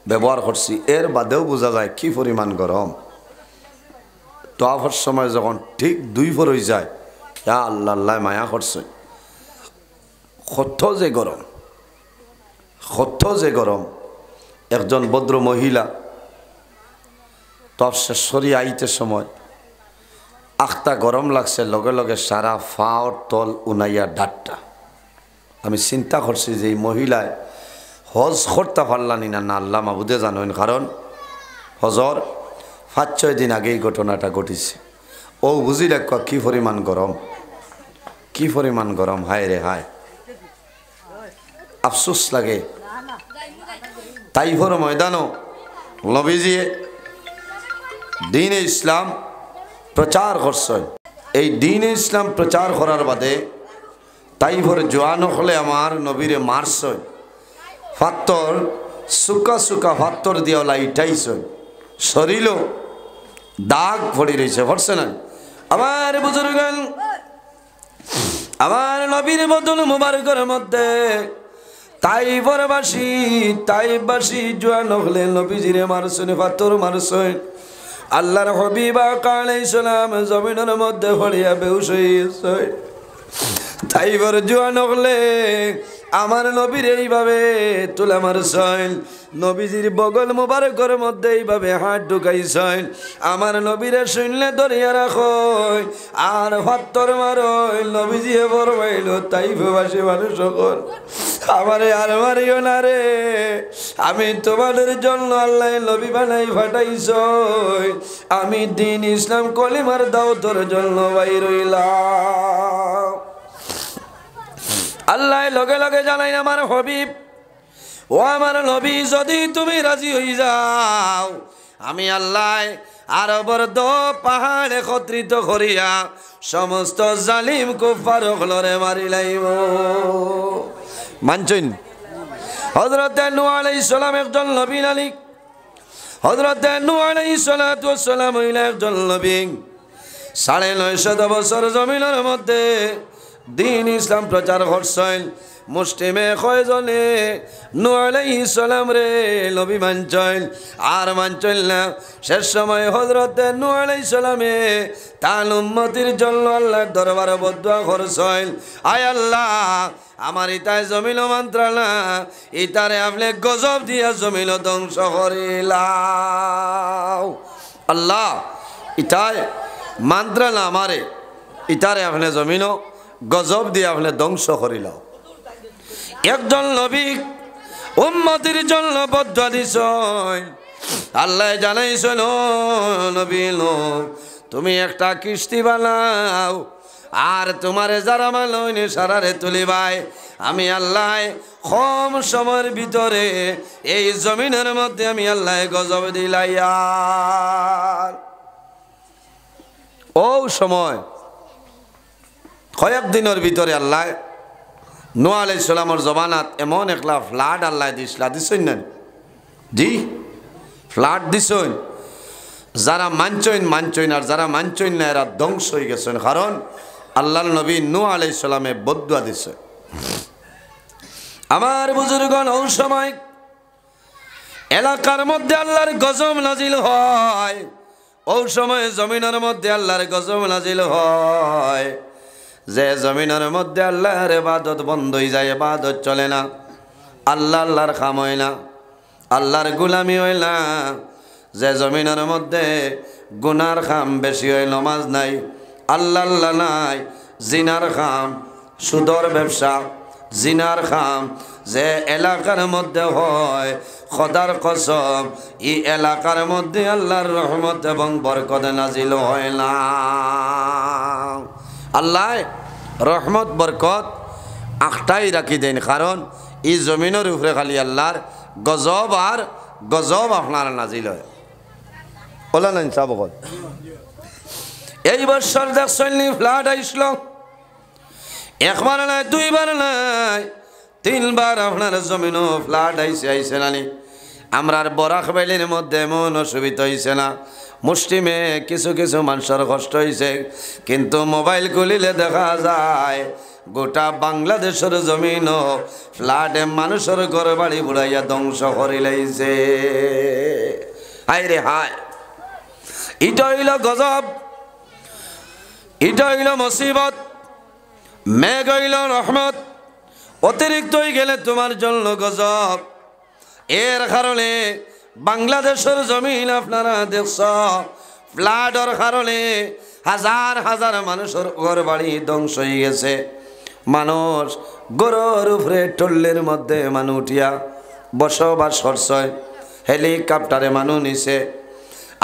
ব্যবহার করছি, এর বাদেও বোঝা যায় কি পরিমাণ গরম। তো আবার সময় যখন ঠিক 2 ভর হয়ে যায়, আল্লাহ আল্লাহ মায়া করছে, কত যে গরম, কত যে গরম। একজন ভদ্র মহিলা তফ শেষ করিয়া আইতে সময় আখটা গরম লাগছে, লগে লগে সারা ফাওর তল উনাইয়া ডাটটা। আমি চিন্তা করছি যে এই মহিলায় হজ করতে পারলানি না, না আল্লাহ মাবুদে জানেন, কারণ হজর 5-6 দিন আগে এই ঘটনাটা ঘটিছে। ও বুঝি রাখ কি পরিমাণ গরম, কি পরিমাণ গরম। হায় রে হায়, আফসোস লাগে। তাইফের ময়দানও নবীজি দ্বীন ইসলাম প্রচার করছেন। এই দ্বীন ইসলাম প্রচার করার বাদে তাইফের জওয়ান হলে আমার নবীরে মারছেন, পাত্তর শুকা শুকা পাত্তর দিয়া লাইটাইছেন, শরীরও দাগ পড়ে রয়েছে, পড়ছে না। আমার বুজুর্গান, আমার নবীর বদন মুবারকের মধ্যে তাইফবাসী জওয়ান হলে নবীজিরে মারছেন, পাত্তর মারছেন। আল্লাহর হাবিব আলাইহিস সালাম জমিনের মধ্যে পড়িয়া বেহুশ হয়ে গেছে। তাইফের জওয়ান হলে আমার নবীর এইভাবে তুলে মারছেন, নবীজির বগল মোবারকের মধ্যে এইভাবে হাত ঢুকাইছেন। আমার নবীরে শুনলে দরিয়া রাখো আর হাত্তর মারই। নবীজি বরমাইল তাই প্রবাসী মানুষ সকল আমারে আর মারিও না রে, আমি তোমাদের জন্য আল্লাহ নবী বানাই ফাটাইছ, আমি দিন ইসলাম কলিমার দাও তোর জন্য বাইর হইলাম। আল্লাহ লগে লগে জানাই আমার হবিব ও আমার নবী, যদি তুমি রাজি হয়ে যাও আমি আল্লাহ আরবর দো পাহাড় একত্রিত করিয়া সমস্ত জালিম কুফার হলরে মারি লাইব। মানছেন? হযরত নূহ আলাইহিস সালাম একজন নবী নানি, হযরত নূহ আলাইহিস সালাতু ওয়াস সালাম হইলেন একজন নবী। 950 বছর জমিনের মধ্যে দিন ইসলাম প্রচার করছেন। মুসলিমে কয়জনে নূহ আলাইহিস সালাম রে নবী মানছেন আর মানছেন না। শেষ সময় হযরত নূহ আলাইহিস সালামে তার উম্মতির জন্য আল্লাহর দরবারে বদদুয়া করছেন, আয় আল্লাহ আমার ইতায় জমিন মন্ত্রানা, ইতারে আপনি গজব দিয়া জমিন ধ্বংস করিলাও। আল্লাহ ইতায় মন্ত্রানা আমারে, ইতারে আপনি জমিন গজব দিয়ে আপনি ধ্বংস করিলাও। একজন নবী উম্মতির জন্য বদদুয়া দিছেন। আল্লাহ জানাইছেন নবী তুমি একটা কিস্তি বানাও আর তোমারে যারা মাননি সারারে তুলিবাই। আমি আল্লাহ কম সময়ের ভিতরে এই জমিনের মধ্যে আমি আল্লাহ গজব দিলাইয়া। ও সময় কয়েক দিনের ভিতরে আল্লাহ নূহ আলাইহিস সালামের জমানাত এমন একলা ফ্লাড আল্লাহ দিছেন না জি, ফ্লাড দিছেন। যারা মানছেন আর যারা মানছেন না এরা ধ্বংস হয়ে গেছেন, কারণ আল্লাহর নবী নূহ আলাইহিস সালামে বদদুয়া দিছে। আমার বুজুর্গণ ওই সময় এলাকার মধ্যে আল্লাহর গজব নাজিল হয়, ওই সময় জমিনের মধ্যে আল্লাহর গজব নাজিল হয়। যে জমিনের মধ্যে আল্লাহর ইবাদত বন্ধ হয়ে যায়, ইবাদত চলে না, আল্লাহর কাম হয় না, আল্লাহর গোলামি হয় না। যে জমিনের মধ্যে গুনার কাম বেশি হয়, নামাজ নাই, আল্লাহ নাই, জিনার কাম, সুদর ব্যবসা, জিনার কাম যে এলাকার মধ্যে হয়, খোদার কসম এই এলাকার মধ্যে আল্লাহর রহমত এবং বরকত নাজিল হয় না। আল্লাহ রহমত বরকত আখটাই রাখি দেন, কারণ এই জমিনের উপরে খালি আল্লাহর গজব আর গজব আপনার নাজিল হয়। বলা নাই সাবক এই বছর দেখছেন ফ্লাড আইসল, একবার নাই, দুইবার নাই, 3 বার আপনার জমিনও ফ্লাড আইসে নানি। আমরার বরাক বেলির মধ্যে এমন অসুবিধা হয়েছে না, মুসলিমে কিছু কিছু মানুষের কষ্ট হয়েছে, কিন্তু মোবাইল খুলিলে দেখা যায় গোটা বাংলাদেশের জমিনও ফ্লাডে মানুষের ঘর বাড়ি বুড়াইয়া ধ্বংস করে লাইছে। হায় রে হায়, এটা হইল গজব, এটা হইল মুসিবত। মেঘ হইল রহমত, অতিরিক্ত হয়ে গেলে তোমার জন্য গজব। এর কারণে বাংলাদেশের জমিন আপনারা দেখছ ফ্লাডের কারণে হাজার হাজার মানুষের ঘর বাড়ি ধ্বংস হয়ে গেছে। মানুষ গরুর উপরে টল্লের মধ্যে মানুষ উঠিয়া বসবাস করছে, হেলিকপ্টারে মানুষ নিছে,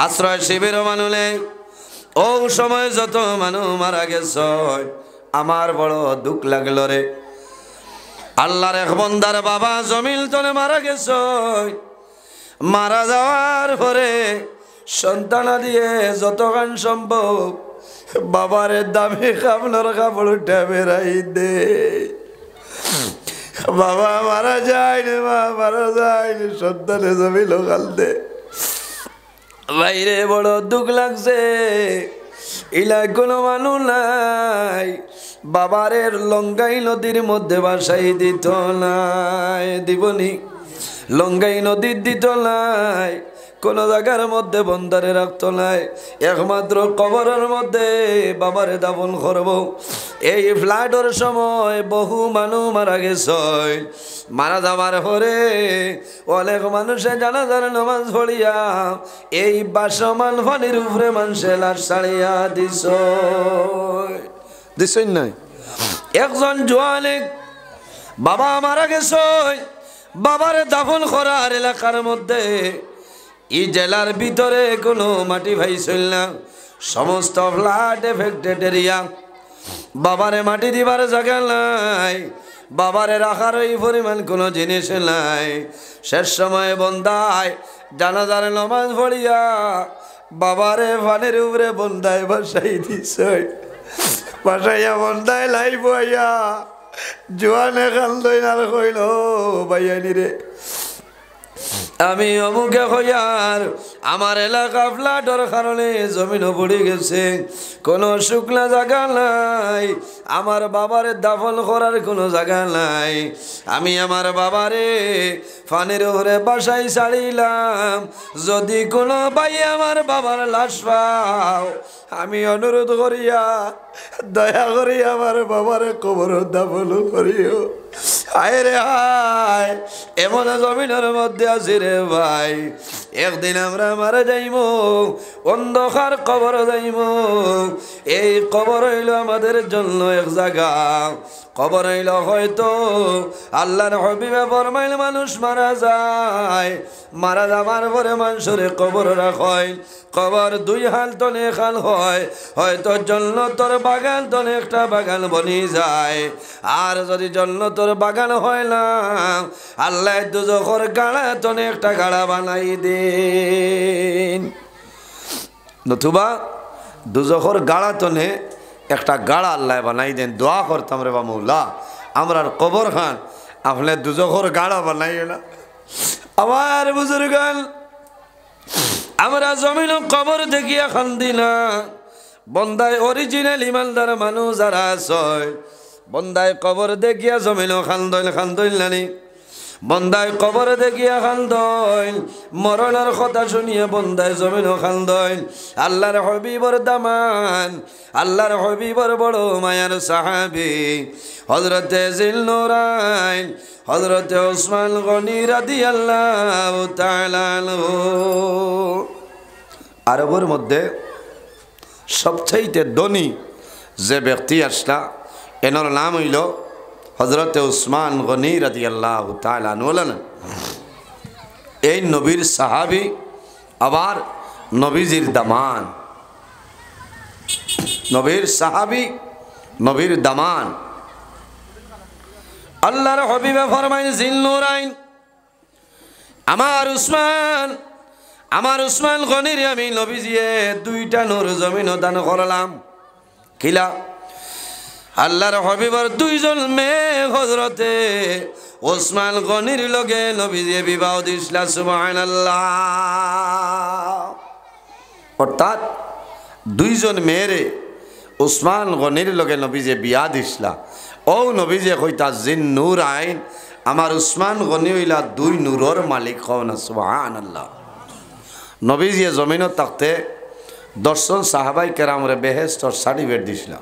আশ্রয় শিবিরও মানুষ নেই। ও সময় যত মানুষ মারা গেছে আমার বড় দুঃখ লাগলো রে। আল্লাহর এক বান্দার বাবা জমিল তলে মারা গেছে, মারা যাওয়ার পরে সন্তান দিয়ে যতক্ষণ সম্ভব বাবারে দামি কাপড় কাপড় উঠে বেড়াই দে। বাবা মারা যায়নি, মা মারা যায়নি, সন্তানে জমিল কাল দে। বাইরে বড় দুঃখ লাগছে, ইলাই কোনো মানুষ নাই, বাবারের লঙ্গাই নদীর মধ্যে বাসাই দিত নাই, দিবনি লঙ্গাই নদীর দিত নাই, কোন জায়গার মধ্যে বন্দারে রাখতো নাই, একমাত্র কবরের মধ্যে বাবারে দাফন করব। এই ফ্লাইটের সময় বহু মানুষ মারা গেছে, মারা যাবার পরে অনেক মানুষে জানাজার নামাজ পড়িয়া এই বাসমান পানির উপরে মানুষে লাশ ছাড়িয়া দিছ নাই। একজন জোয়ানে বাবা মারা গেছে, বাবার দাফন করার এলাকার মধ্যে এই জেলার ভিতরে কোনো মাটি ভাইছিল না, সমস্ত ফ্লাড এফেক্টেড এরিয়া। বাবারে মাটি দিবার জায়গা নাই, বাবারে রাখার ওই পরিমাণ কোনো জিনিস নাই। শেষ সময় বন্দায় জানাজার নামাজ পড়িয়া বাবারে পানির উপরে বন্দায় বাসাই দিছে। বাসাইয়া বন্দায় লাই বইয়া জোয়ানে কান্দই না কইল, ভাইয়ানি রে আমি অমুকে হইয়ার আমার এলাকা ফ্লাটের কারণে জমিনও পড়ে গেছে, কোনো শুকনা জায়গা নাই, আমার বাবারে দাফন করার কোনো জায়গা নাই। আমি আমার বাবারে পানির উপরে বাসায় ছাড়িলাম, যদি কোনো ভাই আমার বাবার লাশ পাও আমি অনুরোধ করিয়া দয়া করি আমার বাবারে কবর দাফন করিও। হায় রে হায়, এমন জমিনের মধ্যে আছি রে ভাই, একদিন আমরা মারা যাইব, অন্ধকার কবর যাইব। এই কবর হইল আমাদের জন্য এক জায়গা, কবর হইল হয়তো আল্লাহর হবিবে ফরমাইল মানুষ মারা যায়, মারা যাবার পরে মানুষের কবর রাখয়। কবর দুই হাল তনে খাল হয়, হয়তো জন্নতর বাগান তনে একটা বাগান বনি যায়। আর যদি জন্নতর বাগান হয় না, আল্লাহ দুজখর গাড়া তনে একটা গাড়া বানাই দেন, নতুবা দুজখর গাড়া তনে একটা গাড়া আল্লাহ বানাই দেন। দোয়া করতাম রে বা মৌলা আমরার কবর খান আপনি দুজখর গাড়া বানাই না। আমার বুজুর্গান আমরা জমিন কবর দেখিয়া খান্দি না, বন্দায় অরিজিনাল ইমানদার মানুষ যারা আছে বন্দায় কবর দেখিয়া জমিন খান্দইল নানি, বন্দায় কবর দেখিয়া খান্দইল, মরণের কথা শুনিয়া বন্দায় জমিন খান্দইল। আল্লাহর হবিবর দামান, আল্লাহর হবিবর বড় মায়ার সাহাবী হযরতে জিলনুরাইন হযরতে ওসমান গনি রাদিয়াল্লাহু তাআলা আনহু। আরবের মধ্যে সবচাইতে ধনী যে ব্যক্তি আসলা এনার নাম হইল হযরতে ওসমান গনি রাদিয়াল্লাহু তাআলা আনহু। এই নবীর সাহাবী, আবার নবীজির দামান, নবীর সাহাবী নবীর দামান। আল্লাহর হবিবে ফরমাইন জিলনুরাইন আমার উসমান গনির আমি নবীজিয়ে দুইটা নূর জমিন দান করলাম। কিলা আল্লাহর হবিবর দুইজন মেয়ে হযরতে ওসমান গনির লগে নবীজিয়ে বিবাহ দিছিলা। সুবহানাল্লাহ। অর্থাৎ দুইজন মেয়েরে ওসমান গনির লগে নবীজিয়ে বিয়া দিছিলা। ও নবীজিয়ে কইতা জিলনুরাইন আমার উসমান গনি হইলা দুই নূরের মালিক হন। সুবহানাল্লাহ। নবীজিয়ে জমিনত থাকতে 10 জন সাহাবাই কেরামরে বেহেশতর সার্টিফিকেট দিছিল।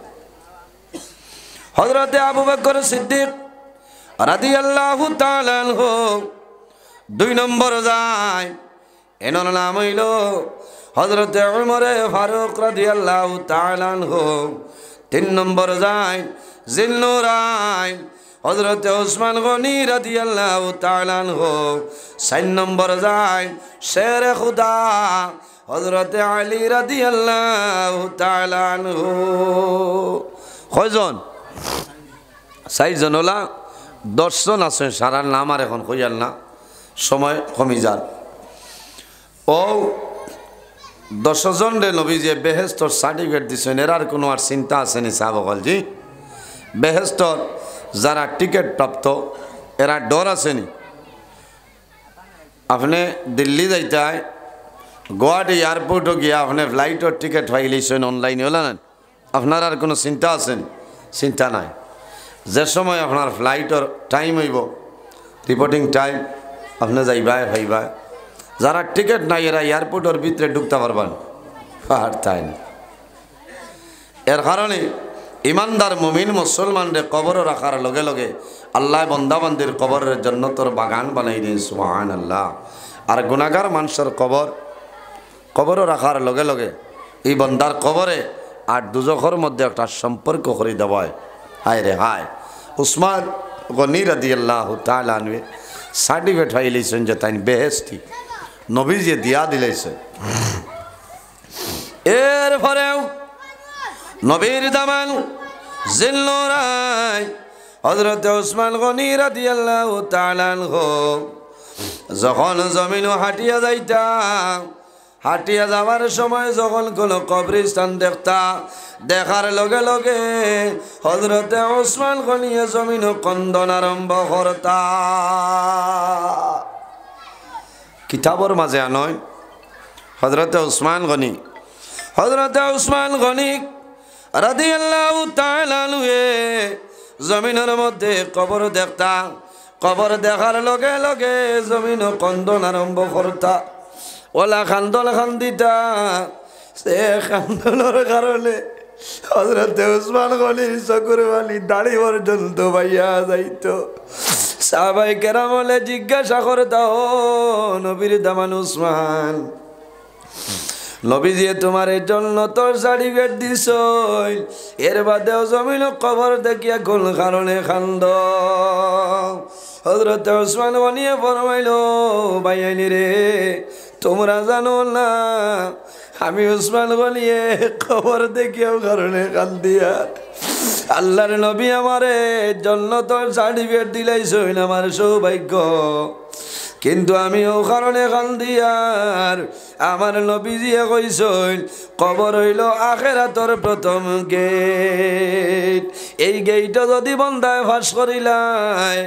হযরতে আবু বকর সিদ্দিক রাদিয়াল্লাহু তাআলা আনহু 2 নম্বর যায়, এনার নাম হইল হযরতে উমর ফারুক রাদিয়াল্লাহু তাআলা আনহু। 3 নম্বর যায় জিলনুরাইন হযরতে ওসমান গনি রাদিয়াল্লাহু তাআলা আনহু। 4 নম্বর যায় শের খুদা হযরতে আলী রাদিয়াল্লাহু তাআলা আনহু। কয়জন? 4 জন হলা 10 জন আছে, সারার নাম আর এখন কইয়াল না, সময় কমি যান। ও 10 জন রে নবীজি বেহেশতর সার্টিফিকেট দিছেন। এরার কোনো আর চিন্তা আছে নি সাহাবাগণ? জি, বেহেশতর যারা টিকিট প্রাপ্ত এরা ডর আসেনি। আপনি দিল্লি যাইতে হয়, গুয়াহাটি এয়ারপোর্টও গিয়া আপনি ফ্লাইটের টিকিট পাইলেছেন অনলাইনে, হল না? আপনার আর কোনো চিন্তা আছেন? চিন্তা নাই। যে সময় আপনার ফ্লাইটের টাইম হইব, রিপোর্টিং টাইম, আপনি যাইবা ভাইবা, যারা টিকিট নাই এরা এয়ারপোর্টের ভিতরে ঢুকতে পারবেন আর তাই না। এর কারণে ইমানদার মুমিন মুসলমানরে কবর রাখার লগে লগে আল্লাহ বন্দাবান্দির কবরের জন্য তোর বাগান বানাই দিন সুবহানাল্লাহ। আর গুনাহগার মানুষের কবর রাখার লগে লগে এই বন্দার কবরে আর দুজখের মধ্যে একটা সম্পর্ক করে দেওয়ায়। হায় রে হায়, উসমান গনি রাদিয়াল্লাহু তাআলা আনহু সার্টিফিকেট হইলেছেন যে তাই বেহেশতি নবীজি দিয়া দিলেছে। এরপরেও নবীর দামান জিল্লুরাই হযরত উসমান গনি রাদিয়াল্লাহু তাআলা আনহু যখন জমিন হাঁটিয়া যাইতা, হাঁটিয়া যাওয়ার সময় যখন কোনো কবরস্থান দেখতা, দেখার লগে লগে হযরতে উসমান গনিয়ে জমিন কন্দন আরম্ভ করতা। কিতাবর মাঝে আনয় হযরতে উসমান গনি রাদিয়াল্লাহু তাআলা আনহু জমিনের মধ্যে কবর দেখতা, কবর দেখার লগে লগে জমিন কন্দন আরম্ভ করতা। ওলা খান্দন খান্দিতা, সে খান্দনের কারণে হযরতে উসমান গনির চকুর বালি দাড়ি পর্যন্ত বাইয়া যাইত। সাহাবায়ে কেরাম বলে জিজ্ঞাসা করতা, ও নবীর দামান উসমান, নবীজি তোমার এর জন্য তোর সার্টিফিকেট দিছ, এর বাদেও জমিন কবর দেখিয়া কোন কারণে খান্দ? হযরত উসমান গনিয়ে ফরমাইল, ভাইয়ানি রে, তোমরা জানো না আমি উসমান গনিয়ে কবর দেখিয়াও কারণে কান্দিয়া আল্লাহর নবী আমারে জন্য তোর সার্টিফিকেট দিলাইছইন, আমার সৌভাগ্য। কিন্তু আমি ও কারণে কান্দিয়ার আমার নবীজিয়ে কইছইন কবর হইল আখিরাতের প্রথম গেট। এই গেইট যদি বন্দায় ফাঁস করিলাই,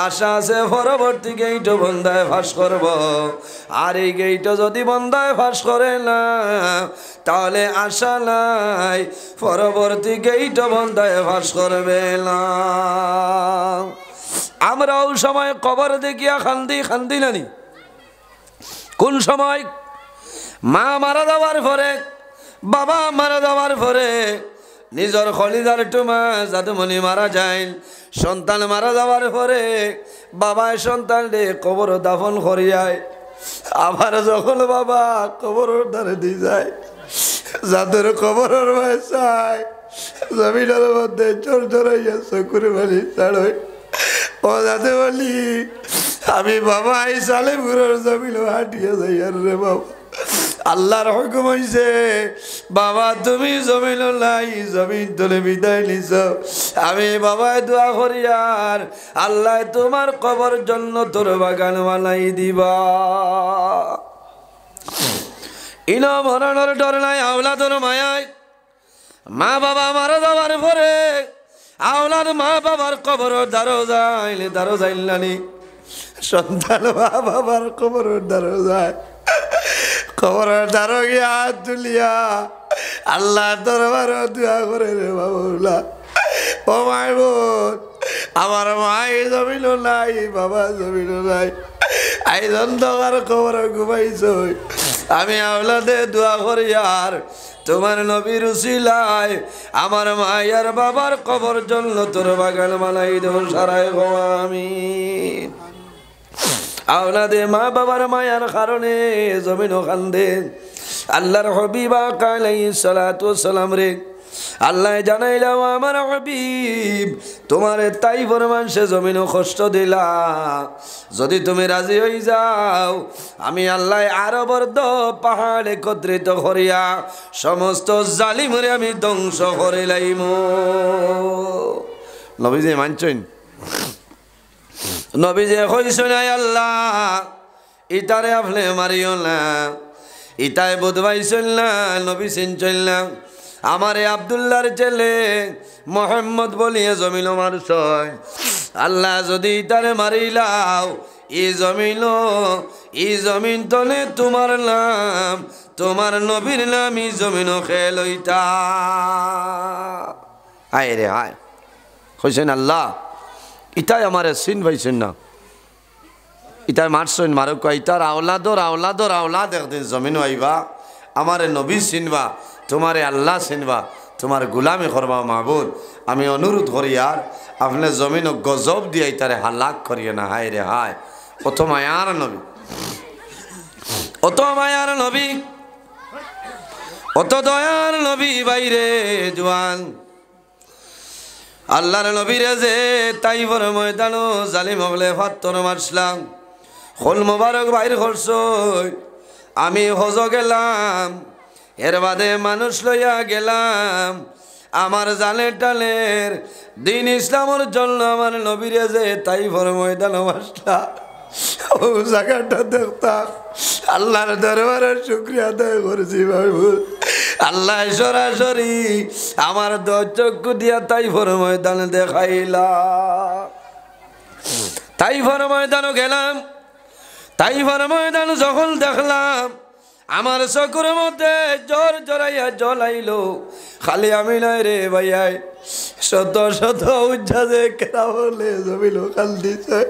আশা আছে পরবর্তী গেইট বন্দায় ফাঁস করব। আর এই গেইট যদি বন্দায় ফাঁস করে না, তাহলে আশা নাই পরবর্তী গেইট বন্দায় ফাঁস করবে না। আমরাও সময় কবর দেখিয়া খান্দি নানি। কোন সময়? মা মারা যাওয়ার পরে, বাবা মারা যাওয়ার পরে, নিজের খলিজার টুমা জাদুমণি মারা যায়, সন্তান মারা যাওয়ার পরে বাবায় সন্তানরে কবর দাফন করিয়ায়। আবার যখন বাবা কবর ধারে দিয়ে যায়, যাদের কবরের চায় জমিনের মধ্যে চোর চড়াইয়া চকুর বালি ছাড়ই। ও যাতে বলি আমি বাবা এই সালেপুরের জমিন হাঁটিয়ে যাই। আর রে বাবা, আল্লাহর হুকুম হইছে, বাবা তুমি জমিন নাই, জমিন তুলে বিদায় নিছ। আমি বাবায় দোয়া করি আর আল্লাহ তোমার কবর জন্য তোর বাগান বানাই দিবা। ইনো মরণের ডর নাই, আওলাদের মায়ায়। মা বাবা মারা যাওয়ার পরে আওলাদ মা বাবার কবর দ্বারো যাইল নানি, সন্তান মা বাবার কবর দ্বারো যায়। কবরের দ্বারো গিয়া হাত তুলিয়া আল্লাহ দরবার দোয়া করে, রে বাবুলা, ও মাই বোন, আমার মাই জমিল নাই, বাবা জমিল নাই, আই অন্ধকার কবর ঘুমাইছ। আমি আওলাদে দোয়া করি আর তোমার নবীর উসিলায় আমার মায়ের বাবার কবর জন্য তোর বাগান বানাই দেব সারাই গো আমিন। আওলাদে মা বাবার মায়ার কারণে জমিন কান্দে। আল্লাহর হাবিব আলাইহিস সালাতু ওয়াস সালাম রে আল্লাহ জানাইলাম, আমার হাবিব তোমার তাই ফরমান সে জমিনও কষ্ট দিলা, যদি তুমি রাজি হয়ে যাও আমি আল্লাহ আরবর পাহাড় একত্রিত করিয়া সমস্ত জালিমরে আমি ধ্বংস করে লাইম। নবীজি মানছেন? নবীজি কইছেন, আল্লাহ ইটারে আপনি মারিও না, ইটায় বুধবাইছেন না, নবী চিনছেন না, আমারে আব্দুল্লাহর ছেলে মোহাম্মদ বলিয়ে জমিন মারছ। আল্লাহ যদি তারে মারিলাও, এই জমিন তলে তোমার নাম, তোমার নবীর নাম এই জমিন খেলইতা। হায় রে হায়, কইছেন আল্লাহ ইটাই আমারে চিন পাইছেন না। ইতার মারছইন মারুক কয় ইতার আওলাদর আওলাদর আওলাদ একদিন জমিন আইবা আমারে নবী চিনবা তোমারে আল্লাহ চিনবা তোমার গুলামি করবা মাহবুদ আমি অনুরোধ করি আর আপনি জমিন গজব দিয়ে ইতারে হালাক করিয়ে না হায় রে হায় অত মায়ার নবী অত মায়ার নবী অত দয়ার নবী বাইরে জোয়ান আল্লাহর নবীরে যে তাইফের ময়দানো জালিম হলে ফাত্তর মারছিলাম খোল মোবারক বাইর করছই আমি হজ গেলাম এর বাদে মানুষ লইয়া গেলাম আমার জালে টালের দিন ইসলামের জন্য আমার নবীরে যে তাইফের ময়দানো মারছিলাম ও জায়গাটা দেখতাম আল্লাহর দরবারে শুকরিয়া আদায় করেছি মাহবুব আল্লাহ সরাসরি আমার চক্ষু দিয়া তাইফের ময়দান দেখাইলা তাইফের ময়দানও গেলাম তাইফের ময়দান যখন দেখলাম আমার চকুর মধ্যে জ্বর জড়াইয়া জ্বলাইলো খালি আমি নাই রে ভাইয়াই শত শত উজ্জাদে কেরা বলে জমিল কাল দিছে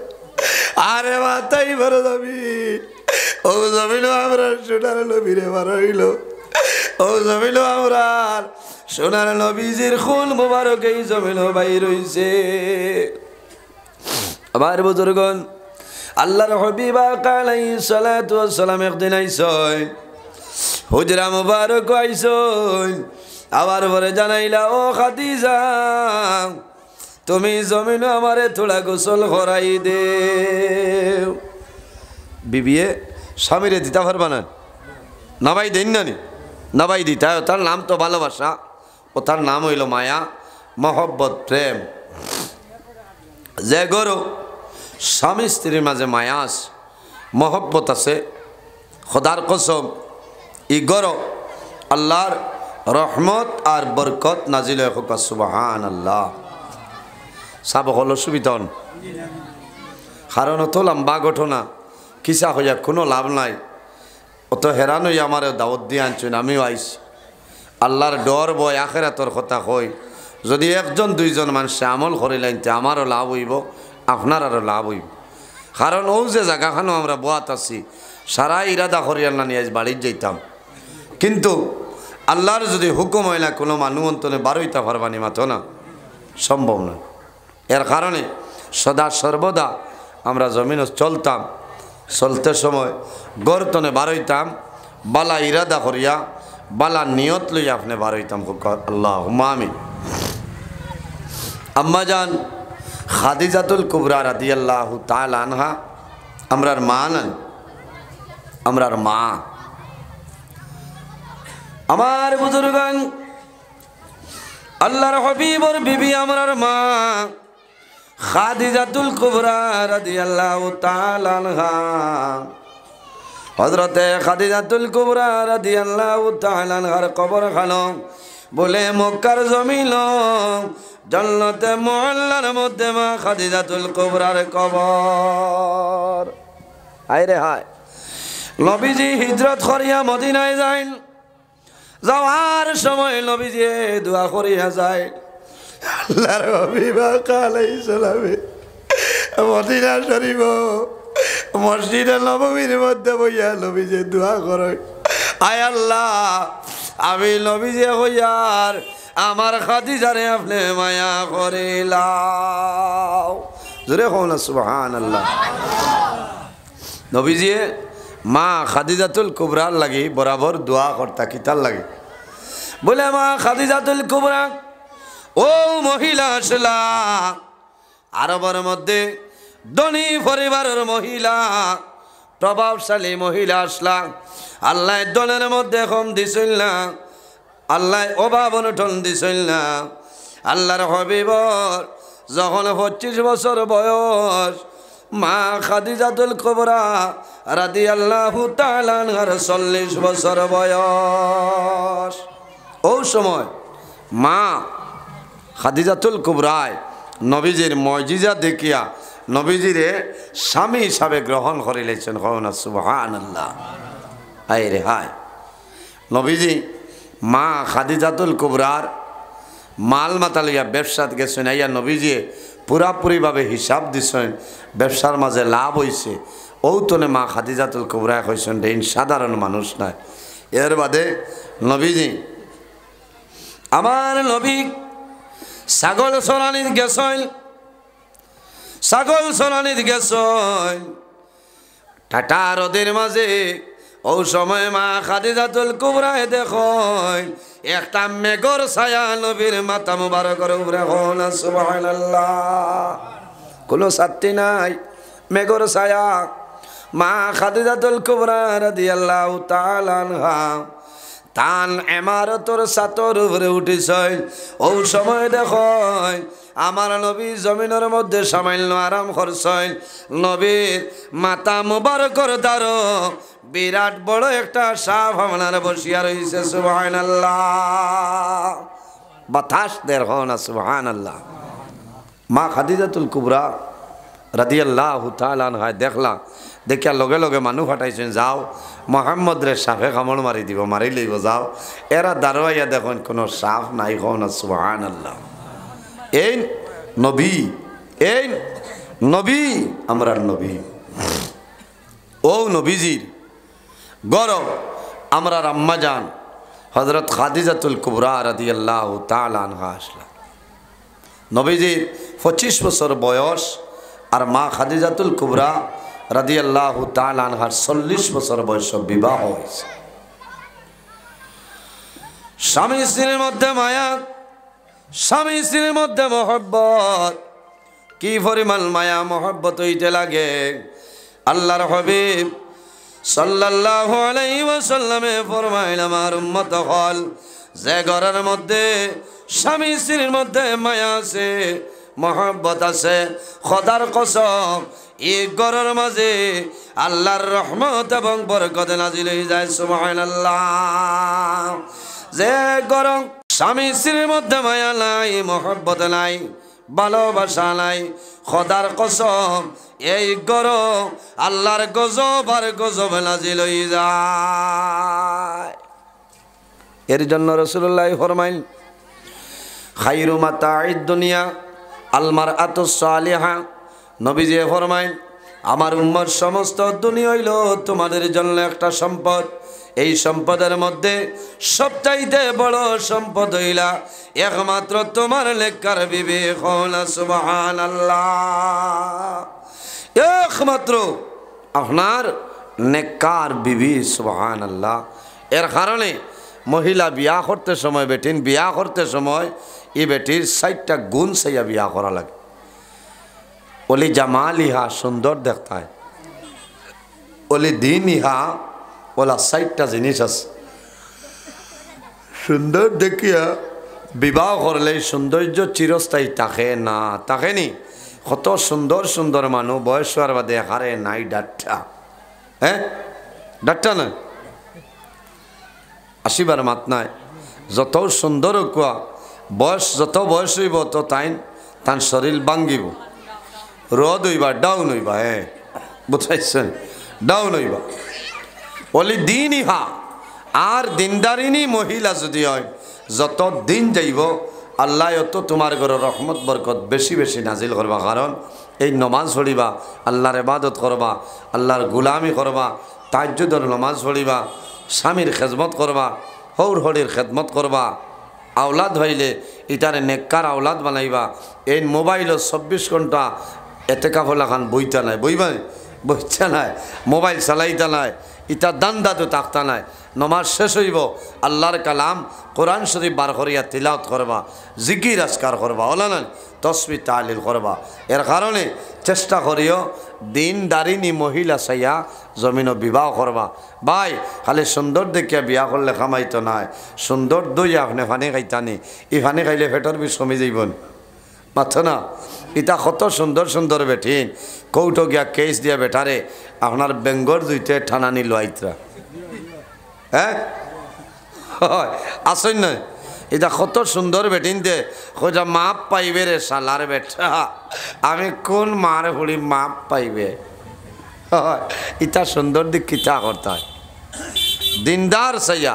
আরে মাথাই ভরে যাবি ও জমিল আমরা সোনার নবীরে বার হইল ও জমিল আমরা সোনার নবীজির খুন মোবারক এই জমিল বাইর হইছে আমার বুজুর্গন আল্লাহর হাবিব আলাইহিস সালাতু ওয়াস সালাম একদিন আইসয় হুজরা মুবারক আইসয় আবার পরে জানাইলা ও খাদিজা তুমি জমিন আমারে থোড়া গোসল করাই দে বিবিয়ে স্বামীরে দিতে পারবা না নাবাই দেন না নাবাই দিতা তার নাম তো ভালোবাসা ও তার নাম হইল মায়া মহব্বত প্রেম যে গরু স্বামী স্ত্রীর মাঝে মায়া আছে মহব্বত আছে খোদার কসম ই গরু আল্লাহর রহমত আর বরকত নাজিল হোক সুবহানাল্লাহ সাব হলো সুবিধন কারণ অত লম্বা ঘটনা কিসা হইয়া কোনো লাভ নাই অত হেরান হইয়া আমার দাওয়াত দিয়ে আনছেন আমিও আইছি আল্লাহর ডর বয় আখেরাতর কথা কই যদি একজন দুইজন মানুষে আমল করে লাইনতে আমারও লাভ হইব আপনার আরও লাভ হইব কারণ ও যে জায়গাখানো আমরা বোয়াত আছি সারা ইরাদা করিয়াল না নিয়ে আজ বাড়ির যাইতাম কিন্তু আল্লাহর যদি হুকুম হয় না কোনো মানুষ অন্তনে বারোইতা পারবানি মাতো না সম্ভব না এর কারণে সদা সর্বদা আমরা জমিন চলতাম চলতে সময় গর্তনে বারোইতাম বালা ইরাদা করিয়া বালা নিয়ত লইয়া আপনি বারোইতাম আল্লাহ আমিন আম্মাজান খাদিজাতুল কুবরা রাদিয়াল্লাহু তাআলা আনহা আমরার মা নেন আমরার মা আমার বুজুর্গান আল্লাহর হাবিবর বিবি আমরার মা খাদিজাতুল কুবরা রাদিয়াল্লাহু তাআলা আনহা হযরতে খাদিজাতুল কুবরা রাদিয়াল্লাহু তাআলা আনহার কবর খানো বলে মক্কার জমিন জান্নাতে মুআল্লার মধ্যে মা খাদিজাতুল কুবরার কবর হায় রে হায় নবীজি হিজরত করিয়া মদিনায় যান যাওয়ার সময় নবীজি দোয়া করিয়া যায় আল্লাহর হাবিব আলাইহিস সালামে মদিনা শরীফ মসজিদে নববীর মধ্যে বইয়া নবীজি দোয়া করে আয় আল্লাহ আমি নবীজি হইয়ার আমার খাদিজারে আপনি মায়া করিলাও জোরে কও না সুবহানাল্লাহ নবীজি মা খাদিজাতুল কুবরার লাগি বরাবর দোয়া করতা কিতার লাগে বলে মা খাদিজাতুল কুবরা ও মহিলা আসলা আরবের মধ্যে ধনী পরিবারের মহিলা প্রভাবশালী মহিলা আসলা আল্লাহ দলের মধ্যে কম দিছিল না আল্লাহ অভাব অনটন দিছিল না আল্লাহর হাবিবর যখন 25 বছর বয়স মা খাদিজাতুল কুবরা রাদিয়াল্লাহু তাআলা আনহার 40 বছর বয়স ওই সময় মা খাদিজাতুল কুবরায় নবীজির মুজিজা দেখিয়া নবীজিরে স্বামী হিসাবে গ্রহণ করে লেছেন কওনা সুবহানাল্লাহ হায় রে হায় নবীজি মা খাদিজাতুল কুবরার মাল মাতালিয়া ব্যবসাত গেছেন আইয়া নবীজি পুরাপুরিভাবে হিসাব দিছেন ব্যবসার মাঝে লাভ হয়েছে ওতনে মা খাদিজাতুল কুবরা কইছেন দেন সাধারণ মানুষ নাই। এর বাদে নবীজি আমার নবী ছাগল চরানিত গেছইল, ছাগল চরানিত গেছইল টাটা রদের মাঝে। ও সময় মা খাদিজাতুল কুবরায় দেখই একটা মেঘর ছায়া নবীর মাথা মুবারকের উপরে হল। সুবহানাল্লাহ, কোনো ছাত্রী নাই, মেঘর ছায়া। মা খাদিজাতুল কুবরা রাদিয়াল্লাহু তাআলা আনহা তান ইমারতর ছাতর উপরে উঠিছই। ও সময় দেখই আমার নবী জমিনের মধ্যে সামান্য আরাম করছই। নবীর মাথা মুবারকর দ্বারা বিরাট বড় একটা সাপ আপনার বসিয়া রয়েছে। সুবহানাল্লাহ, বাতাস দের হন। সুবহানাল্লাহ। মা খাদিজাতুল কুবরা রাদিয়াল্লাহু তাআলা আনহা দেখলা, দেখিয়া লগে লগে মানুষ ফাটাইছেন, যাও মোহাম্মদ রে সাপে কামড় মারি দিব, মারি লইব যাও। এরা দাঁড়াইয়া দেখুন কোনো সাপ নাই। হন সুবহানাল্লাহ। এই নবী, এই নবী, আমরা নবী। ও নবীজির গরব আমরা আম্মা জান হযরত খাদিজাতুল কুবরা রাদিয়াল্লাহু তাআলা আনহা আসলা। নবীজির 25 বছর বয়স আর মা খাদিজাতুল কুবরা রাদিয়াল্লাহু তাআলা আনহার 40 বছর বয়সে বিবাহ হয়েছে। স্বামী স্ত্রীর মধ্যে মায়া, স্বামী স্ত্রীর মধ্যে মহব্বত, কি পরিমাণ মায়া মহব্বত হইতে লাগে। আল্লাহর হাবিব সাল্লাল্লাহু আলাইহি ওয়াসাল্লামে ফরমাইলেন, আমার উম্মত হল যে ঘরের মধ্যে স্বামী স্ত্রীর মধ্যে মায়া আছে, মহব্বত আছে, খোদার কসম এই ঘরের মাঝে আল্লাহর রহমত এবং বরকত নাজিল হয়ে যায়। সুবহানাল্লাহ। যে ঘর স্বামী স্ত্রীর মধ্যে মায়া নাই, মহব্বত নাই, ভালোবাসা নাই, খোদার কসম এই ঘর আল্লাহর গজব আর গজব নাজিল হয়ে যায়। এর জন্য রাসূলুল্লাহ ফরমাইল, খায়রু মাতাঈদ দুনিয়া আল মারআতুস সালিহা। নবীজি ফরমাইল, আমার উম্মত সমস্ত দুনিয়া হইল তোমাদের জন্য একটা সম্পদ। এই সম্পদের মধ্যে সবচাইতে বড় সম্পদ হইলা একমাত্র তোমার নেককার বিবি। সুবহানাল্লাহ। একমাত্র আপনার নেককার বিবি। সুবহানাল্লাহ। এর কারণে মহিলা বিয়া করতে সময়, বেটিন বিয়া করতে সময় এই বেটির 60টা গুণ চাইয়া বিয়া করা লাগে। ওলি জামাল ইহা, সুন্দর দেখতে হয়। ওলি দিন ইহা, ওলা 60টা জিনিস আছে। সুন্দর দেখিয়া বিবাহ করলে সৌন্দর্য চিরস্থায়ী থাকে না, থাকেনি। কত সুন্দর সুন্দর মানুষ বয়স হওয়ার বাদে হারে নাই ডাট্টা। হ্যাঁ, ডাট্টা নয়, আসিবার মাত নাই। যত সুন্দর কুয়া বয়স, যত বয়স হইব তো তান শরীর ভাঙ্গিব, রদ হইবা, ডাউন হইবা। হ্যাঁ, বুঝাইছেন, ডাউন হইবা। বলি দিন ইহা। আর দিনদারিনী মহিলা যদি হয়, যত দিন যাইব আল্লাহ অত তোমার ঘরে রহমত বরকত বেশি বেশি নাজিল করবা। কারণ এই নমাজ পড়িবা, আল্লাহর ইবাদত করবা, আল্লাহর গুলামি করবা, তাহাজ্জুদের নমাজ পড়িবা, স্বামীর খেদমত করবা, হৌর হরির খেদমত করবা। আওলাদ হইলে ইটারে নেককার আওলাদ বানাইবা। এই মোবাইলও 24 ঘন্টা এতেকাফলা খান বইতা নাই, বইবা বইতা নাই, মোবাইল চালাইতা নাই, ইটা দান্দা তো তাকতা নাই। নমাজ শেষ হইব, আল্লাহর কালাম কোরআন শরীফ বার করিয়া তিলাওয়াত করবা, জিকির আজকার করবা, ওলা না তসবিহ তাহলিল করবা। এর কারণে চেষ্টা করিও দিনদারিনী মহিলা চাইয়া জমিনও বিবাহ করবা। ভাই খালি সুন্দর দেখিয়া বিয়া করলে খামাইতো নাই, সুন্দর দইয়া আপনি ফানি খাইতানি, ই ফানি খাইলে পেটর বিষ কমে যাইবন মাথো না। ইটা কত সুন্দর সুন্দর বেঠিন কৌটো গিয়া কেস দিয়া বেটারে আপনার বেঙ্গর দুইতে ঠানানি লোয়াইতরা। হ্যাঁ, আসেন নয়, এটা কত সুন্দর বেটিন দে খোঁজা মাপ পাইবে রে শালার বেটা। আমি কোন মার হুড়ি মাপ পাইবে? ইটা সুন্দর দিক কিতা করতে হয়। দিনদার সাইয়া,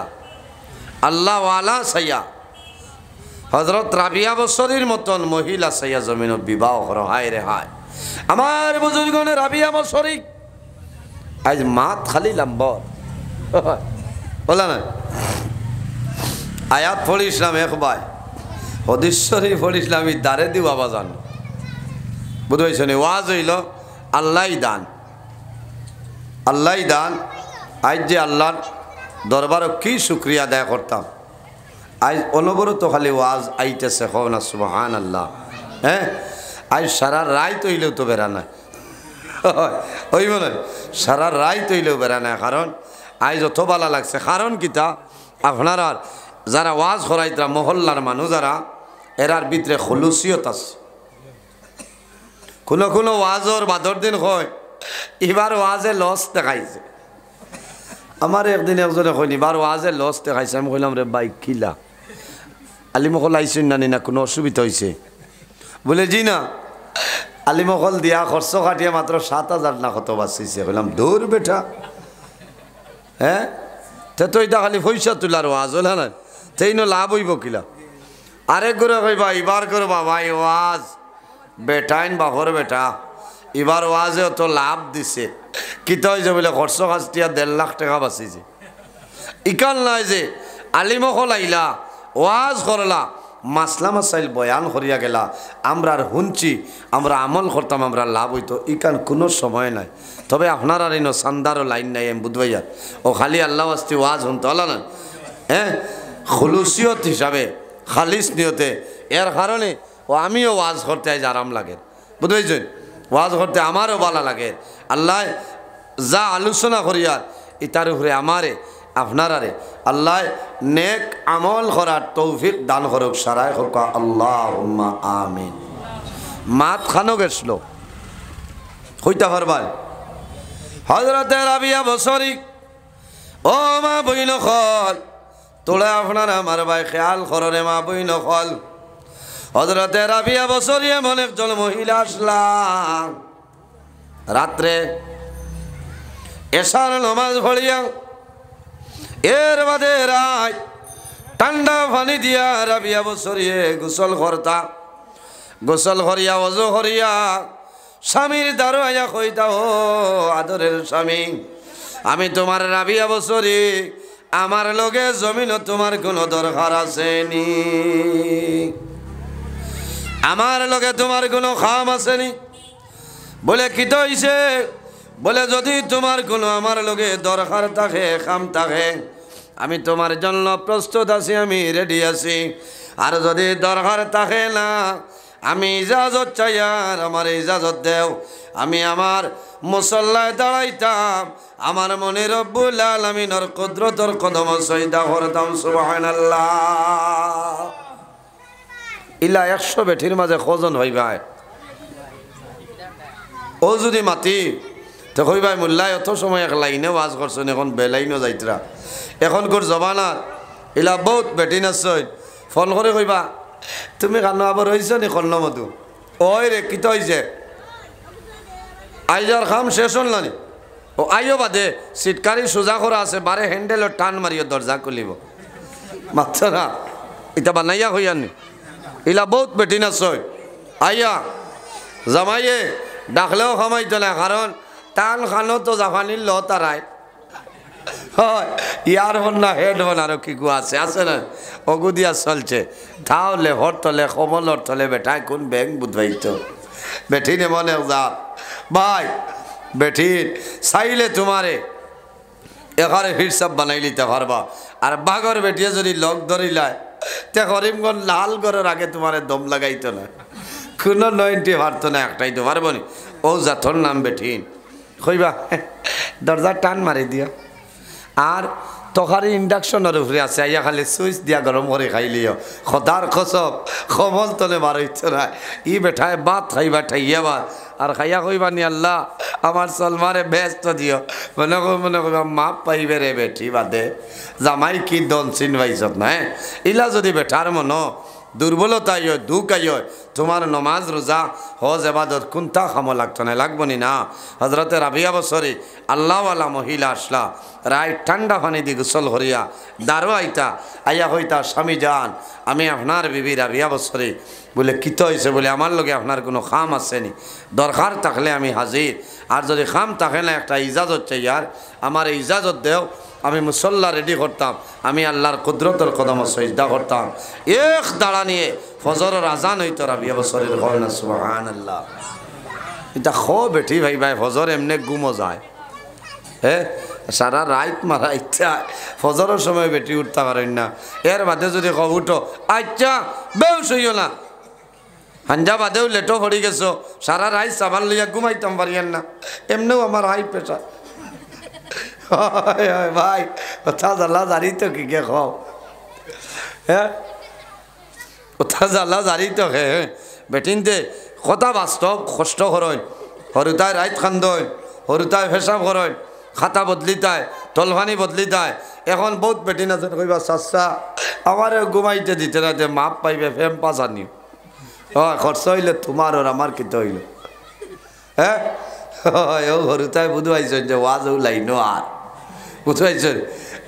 আল্লাহওয়ালা সাইয়া, হজরত রাবিয়া বছরের মতন মহিলা সাইয়া জমিন বিবাহ করো। হায় রে হায়, আমার বুজুর্গনে রাবিয়া বছরী আজ মাত খালি লাম্বর বলা না আয়াত পড়িসলাম একবার হদিশ্বরী পড়িসলাম দারে দিব আবাজান বুঝতে নি ওয়াজ হইল আল্লাহ দান আল্লাহ দান আজ যে আল্লাহর দরবারও কি শুক্রিয়া আদায় করতাম আজ অনবরত খালি ওয়াজ আইতেছে না সুবহান আল্লাহ হ্যাঁ আজ সারা রায় তৈলেও তো বেড়া না ওই মনে সারা রায় তৈলেও বেড়া না কারণ আজ অত ভালো লাগছে কারণ কিতা আপনারা যারা ওয়াজ করাইতরা মহল্লার মানুষ যারা এরার ভিতরে খলুসিয়ত আছে কোনো কোনো ওয়াজর বাদর দিন হয় এবার ওয়াজে লস দেখাইছে আমার একদিন একজনে কইনি এবার ওয়াজে লস দেখাইছে আমি কইলাম রে বাইক কিলা আলিমকল আইসুন না না কোনো অসুবিধা হয়েছে বলে জি না আলিমকল দিয়া খরচ কাটিয়ে মাত্র 7,000 না কত বাঁচিছে কইলাম দূর বেটা হ্যাঁ তো এটা খালি পয়সা তোলার ওয়াজ হল না সেই লাভ হইব কিলা আরেক করে কইবা এবার করবা ভাই ওয়াজ বেটাইন বাহর বেটা এবার ওয়াজে তো লাভ দিছে কিতা হয়েছে বলে খরচ কাজটিয়া 1.5 লাখ টাকা বাঁচিছে ইকাল নাই যে আলিমকল আইলা ওয়াজ করলা মাসলা মাসাইল বয়ান করিয়া গেলা আমরা আর শুনছি আমরা আমল করতাম আমরা লাভ হইতো ইকান কোনো সময় নাই তবে আপনার আর ইনো সান্দারও লাইন নাই এম বুধবাইয়ার ও খালি আল্লাহ আস্তি ওয়াজ শুনতে হলো না হ্যাঁ খুলুসিয়ত হিসাবে খালিস নিয়তে এর কারণে ও আমিও ওয়াজ করতে আজ আরাম লাগে বুঝবেছেন ওয়াজ করতে আমারও ভালো লাগে আল্লাহ যা আলোচনা করিয়ার ইতার উপরে আমারে আপনারারে আল্লাহ নেক আমল করার তৌফিক দান করুক সারাই হোক আল্লাহুম্মা আমিন মাত খানো গেছিল হইতে পারবার হযরতে রাবিয়া বসরি ও মা বইন খল তোলা আপনার আমার ভাই খেয়াল কররে মা বইন খল হযরতে রাবিয়া বসরি এমন একজন মহিলা আসলাম রাত্রে এশার নামাজ পড়িয়া এর বাদে রায় ঠান্ডা পানি দিয়া রাবিয়া বসরিয়ে গোসল করতা গোসল করিয়া অজু করিয়া স্বামীর দ্বারো আয়া কইতা ও আদরের স্বামী আমি তোমার রাবিয়া বসরি আমার লগে জমিন তোমার কোনো দরকার আসেনি আমার লগে তোমার কোনো খাম আসেনি বলে কি তো হইছে বলে যদি তোমার কোনো আমার লগে দরকার থাকে খাম থাকে আমি তোমার জন্য প্রস্তুত আছি আমি রেডি আছি আর যদি দরকার থাকে না আমি ইজাজত চাই আর আমার ইজাজত দেও আমি আমার মুসল্লায় দাঁড়াইতাম আমার মনে রব্বুল আলামিনের কুদরতের কদম সজদা করতাম সুবহানাল্লাহ ইলা 100 বেঠির মাঝে কজন হইবাই ও যদি মাতি তো কই ভাই মোল্লাই অত সময় এক লাইনে ওয়াজ করছেন এখন বেলাইনও যাইতরা এখনকার জমানাত ইলা বহুত বেটিন আছে ফোন করে কইবা তুমি কানো আবার হইছ নি কন্ন মতো ওই রে কিতা হইছে আইজার খাম শেষ হল না ও আইও বাদে সিটকারি সোজা করা আছে বারে হ্যান্ডেলও টান মারিও দরজা খুলিব মাত্র না এটা বানাইয়া হইয়ানি ইলা বহুত বেটিন আছে আইয়া জামাইয়ে ডাকলেও খামাইতো না কারণ টান খানো তো জাপানির ল তারায় হয় ইয়ারফোন না হেডফোন আরো কি আছে আছে না অগুদিয়া চলছে তাহলে হর তলে কমলর তলে বেটায় কোন ব্যাংক বুধবাইতো বেঠিনে মনে যা ভাই বেঠিন চাইলে তোমারে এখানে হিসাব বানাই লিতে পারবা আর বাঘর বেটিয়ে যদি লগ ধরিলায় তে করিমগঞ্জ লাল ঘরের আগে তোমারে দম লাগাইতো না কোনো 90 পারতো না একটাই তো পারবো নি ও জাথর নাম বেঠিন কইবা দরজা টান মারি দিও আর তখারি ইন্ডাকশনের উপরে আছে আইয়া খালি সুইচ দিয়া গরম করে খাইলিও খদার খসব কমল তলে মারিত না ই বেঠায় বাত খাইবা ঠাইয়া বা আর খাইয়া কইবা নি আল্লাহ আমার সলমারে ব্যস্ত দিও মনে কইবা মাপ পাইবে রে বেঠি বাদে জামাই কি দন চিন পাইছত না ইলা যদি বেঠার মন দুর্বলতাই হয় দুঃখাই হয় তোমার নমাজ রোজা হজ এবাদত কোনটা খামো লাগতো না লাগবো নি না হজরতে রাবিয়া বছরে আল্লাহওয়ালা মহিলা আসলা রায় ঠান্ডা পানি দি গোসল হরিয়া দাঁড়ো আইতা আইয়া হইতা স্বামী যান আমি আপনার বিবি রাবিয়া বছরে বলে কিত হয়েছে বলে আমার লগে আপনার কোনো খাম আসেনি দরকার থাকলে আমি হাজির আর যদি খাম থাকে না একটা ইজাজত চাই আর আমার ইজাজত দেও আমি মুসল্লা রেডি করতাম আমি আল্লাহর কুদরতর কদম সজদা করতাম এক দাঁড়া নিয়ে ফজরের আজান হইতো রাবিয়া বছরের হয় না সুবহানাল্লাহ এটা খো বেঠি ভাই ভাই ফজর এমনি গুমো যায় হ্যাঁ সারা রাত মারা ইচ্ছা ফজরের সময় বেটি উঠতে পারেন না এর বাদে যদি ক উঠো আচ্ছা বেউস হইও না হাঞ্জা বাদেও লেটো পড়ি গেছো সারা রাত সাবান লইয়া ঘুমাইতাম পারিয়েন না এমনিও আমার হাই প্রেশার ভাই কথা জ্বালা জারি তো কি কে খাও হ্যাঁ কথা জ্বালা জারি তো হে বেটিনতে কথা বাস্তব কষ্ট করেন হরুতায় রাইত খান্দন হরুতায় ফেসাব করেন খাতা বদলিতায় তলভানি বদলিতায় এখন বহুত বেটিন আছে কইবা চাচা আমার ঘুমাইতে দিতে না যে মাপ পাইবে ফেম পাস আনি খরচ হইলে তোমার ওর আমার কিতে হইল হ্যাঁ ও হরুতায় বুধবাইছেন যে ওয়াজ ও লাইনো আর বুধবাইছেন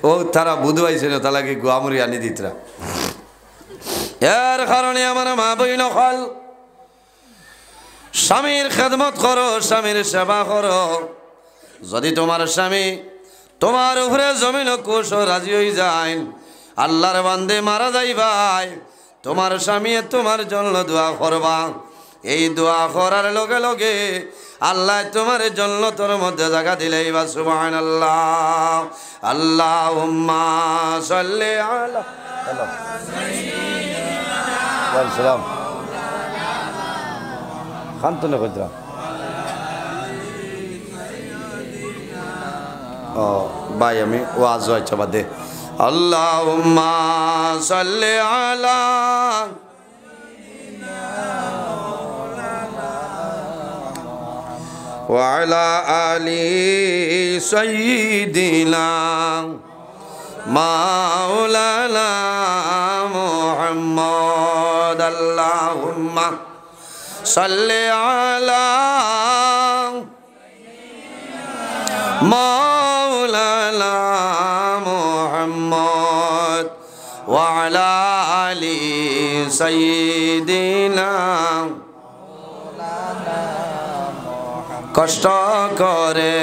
ও তারা বুধবাইছেন তালাকে গুয়ামুরি আনি দিতরা এর কারণে আমার মা বইন হল স্বামীর খেদমত করো স্বামীর সেবা করো যদি তোমার স্বামী তোমার উপরে জমিন কুশ রাজি হয়ে যায় আল্লাহর বান্দে মারা যাই ভাই তোমার স্বামী তোমার জন্য দোয়া করবা এই দোয়া করার লগে লগে আল্লাহ তোমার জন্য তোর মধ্যে জায়গা দিলেই বা সুবহানাল্লাহ আল্লাহুম্মা সাল্লি আলা সালাম খান্তনে কইরা ও ভাই আমি ওয়াজ হইছে বাদে আল্লাহুম্মা সাল্লি আলা ওয়া আলা আলি সাইয়্যিদিনা মাওলানা মুহাম্মদ আল্লাহুম্মা সাল্লি আলা মাওলানা মুহাম্মদ ওয়া আলা আলি সাইয়্যিদিনা কষ্ট করে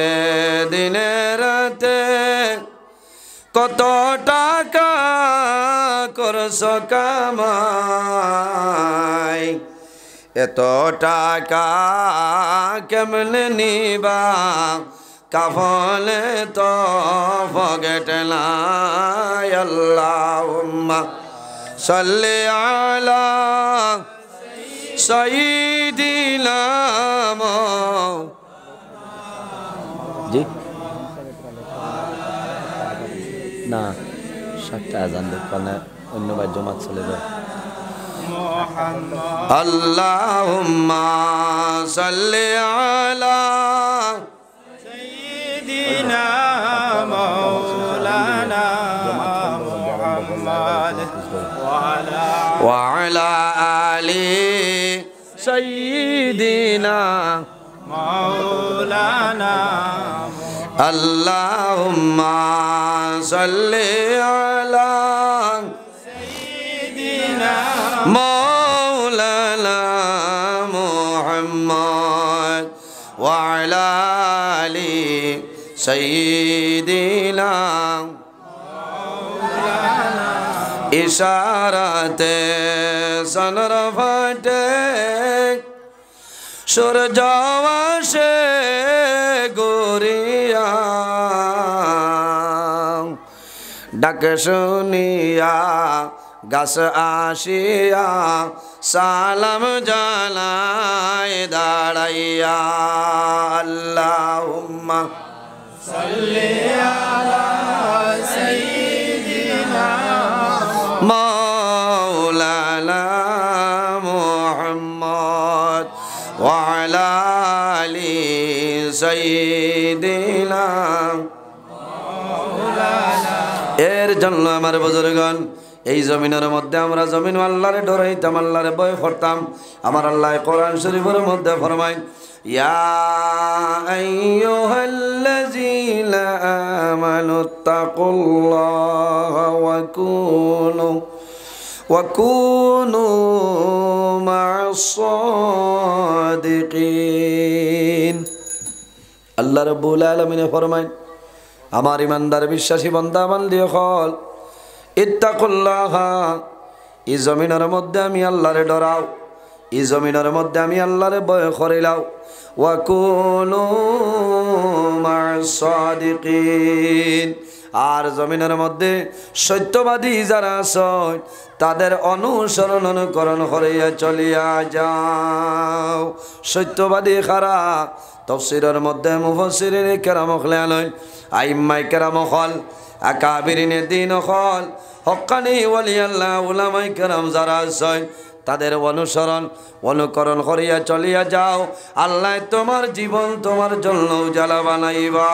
দিনে রাতে কত টাকা করছ কামাই এত টাকা কেমনে নিবা কাফলে তো ফগেট নাই আল্লাহুম্মা সাল্লি আলা সাইয়্যিদিনা জি না সাতটা আজান দেখলে অন্য ভাই জমাত চলে যায় আল্লাহুম্মা সাল্লি আলা সাইয়্যিদিনা মাওলানা মুহাম্মদ ওয়া আলা আলি সাইয়্যিদিনা মাওলানা আল্লাহুম্মা সাল্লি আলা সাইয়্যিদিনা মাওলানা মুহাম্মদ ওয়া আলা আলি সাইয়্যিদিনা মাওলানা ইশারাতে সনর ফাটে সূরজ আসে গরিয়া ডাক শুনিয়া গাছ আসিয়া সালাম জানায় দাঁড়াইয়া আল্লাহুম্মা সাল্লি আলা সাইয়্যিদিনা মাওলানা মুহাম্মদ ওয়া আলা আলি সাইয়্যিদিনা মাওলানা এর জন্য আমার বুজুর্গণ এই জমিনের মধ্যে আমরা জমিন আল্লাহরে ডরাইতাম, আল্লাহরে ভয় করতাম। আমার আল্লাহ কোরআন শরীফের মধ্যে ফরমায়, ইয়া আইয়ুহাল্লাযীনা আমানুত্তাকুল্লাহা ওয়া কুনু মা'আস সাদিকিন। আল্লাহ রাব্বুল আলামিন ফরমায়, আমার ইমানদার বিশ্বাসী বান্দা বান্দি হল, ইত্তাকুল্লাহা, এই জমিনের মধ্যে আমি আল্লাহরে ডরাও, এই জমিনের মধ্যে আমি আল্লাহরে ভয় করিলাও। ওয়া কুনু মা'আস সাদিকিন, আর জমিনের মধ্যে সত্যবাদী যারা আছে তাদের অনুসরণ অনুকরণ করিয়া চলিয়া যাও। সত্যবাদী খারা তাফসীরের মধ্যে মুফাসসিরিন কেরাম খলেন, আইম্মায়ে কেরাম হল, আকাবিরিনে দ্বীন হল, হক্কানি ওয়ালি আল্লাহ উলামায়ে কেরাম যারা আছে তাদের অনুসরণ অনুকরণ করিয়া চলিয়া যাও। আল্লাহ তোমার জীবন তোমার জন্য উজালা বানাইবা।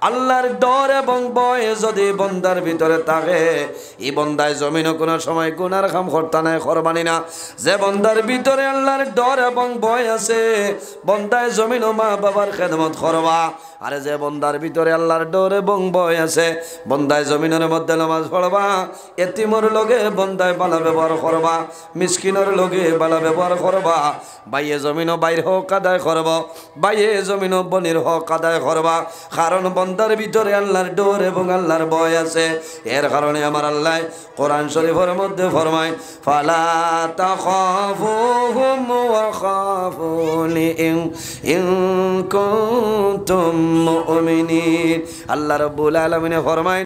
আল্লাহর ডর এবং ভয় যদি বন্দার ভিতরে থাকে, এই বন্দায় জমিনও কোনো সময় গুনার কাম করতে নাই, করবানি না। যে বন্দার ভিতরে আল্লাহর ডর এবং ভয় আছে, বন্দায় জমিনও মা বাবার খেদমত করবা। আরে যে বন্দার ভিতরে আল্লাহর ডর এবং ভয় আছে, বন্দায় জমিনের মধ্যে নামাজ পড়বা, এতিমর লগে বন্দায় ভালো ব্যবহার করবা, মিসকিনের লগে ভালো ব্যবহার করবা। বাইয়ে জমিনও বাইর হক আদায় করব, বাইয়ে জমিনও বনির হক আদায় করবা। কারণ বন্দার ভিতরে আল্লাহর ডর এবং আল্লাহর ভয় আছে। এর কারণে আমার আল্লাহ কোরআন শরীফের মধ্যে ফরমায়, ফালা তাখাফুহুম ওয়া খাফুনি ইন কুনতুম মুমিনিন। আল্লাহ রাব্বুল আলামিন ফরমায়,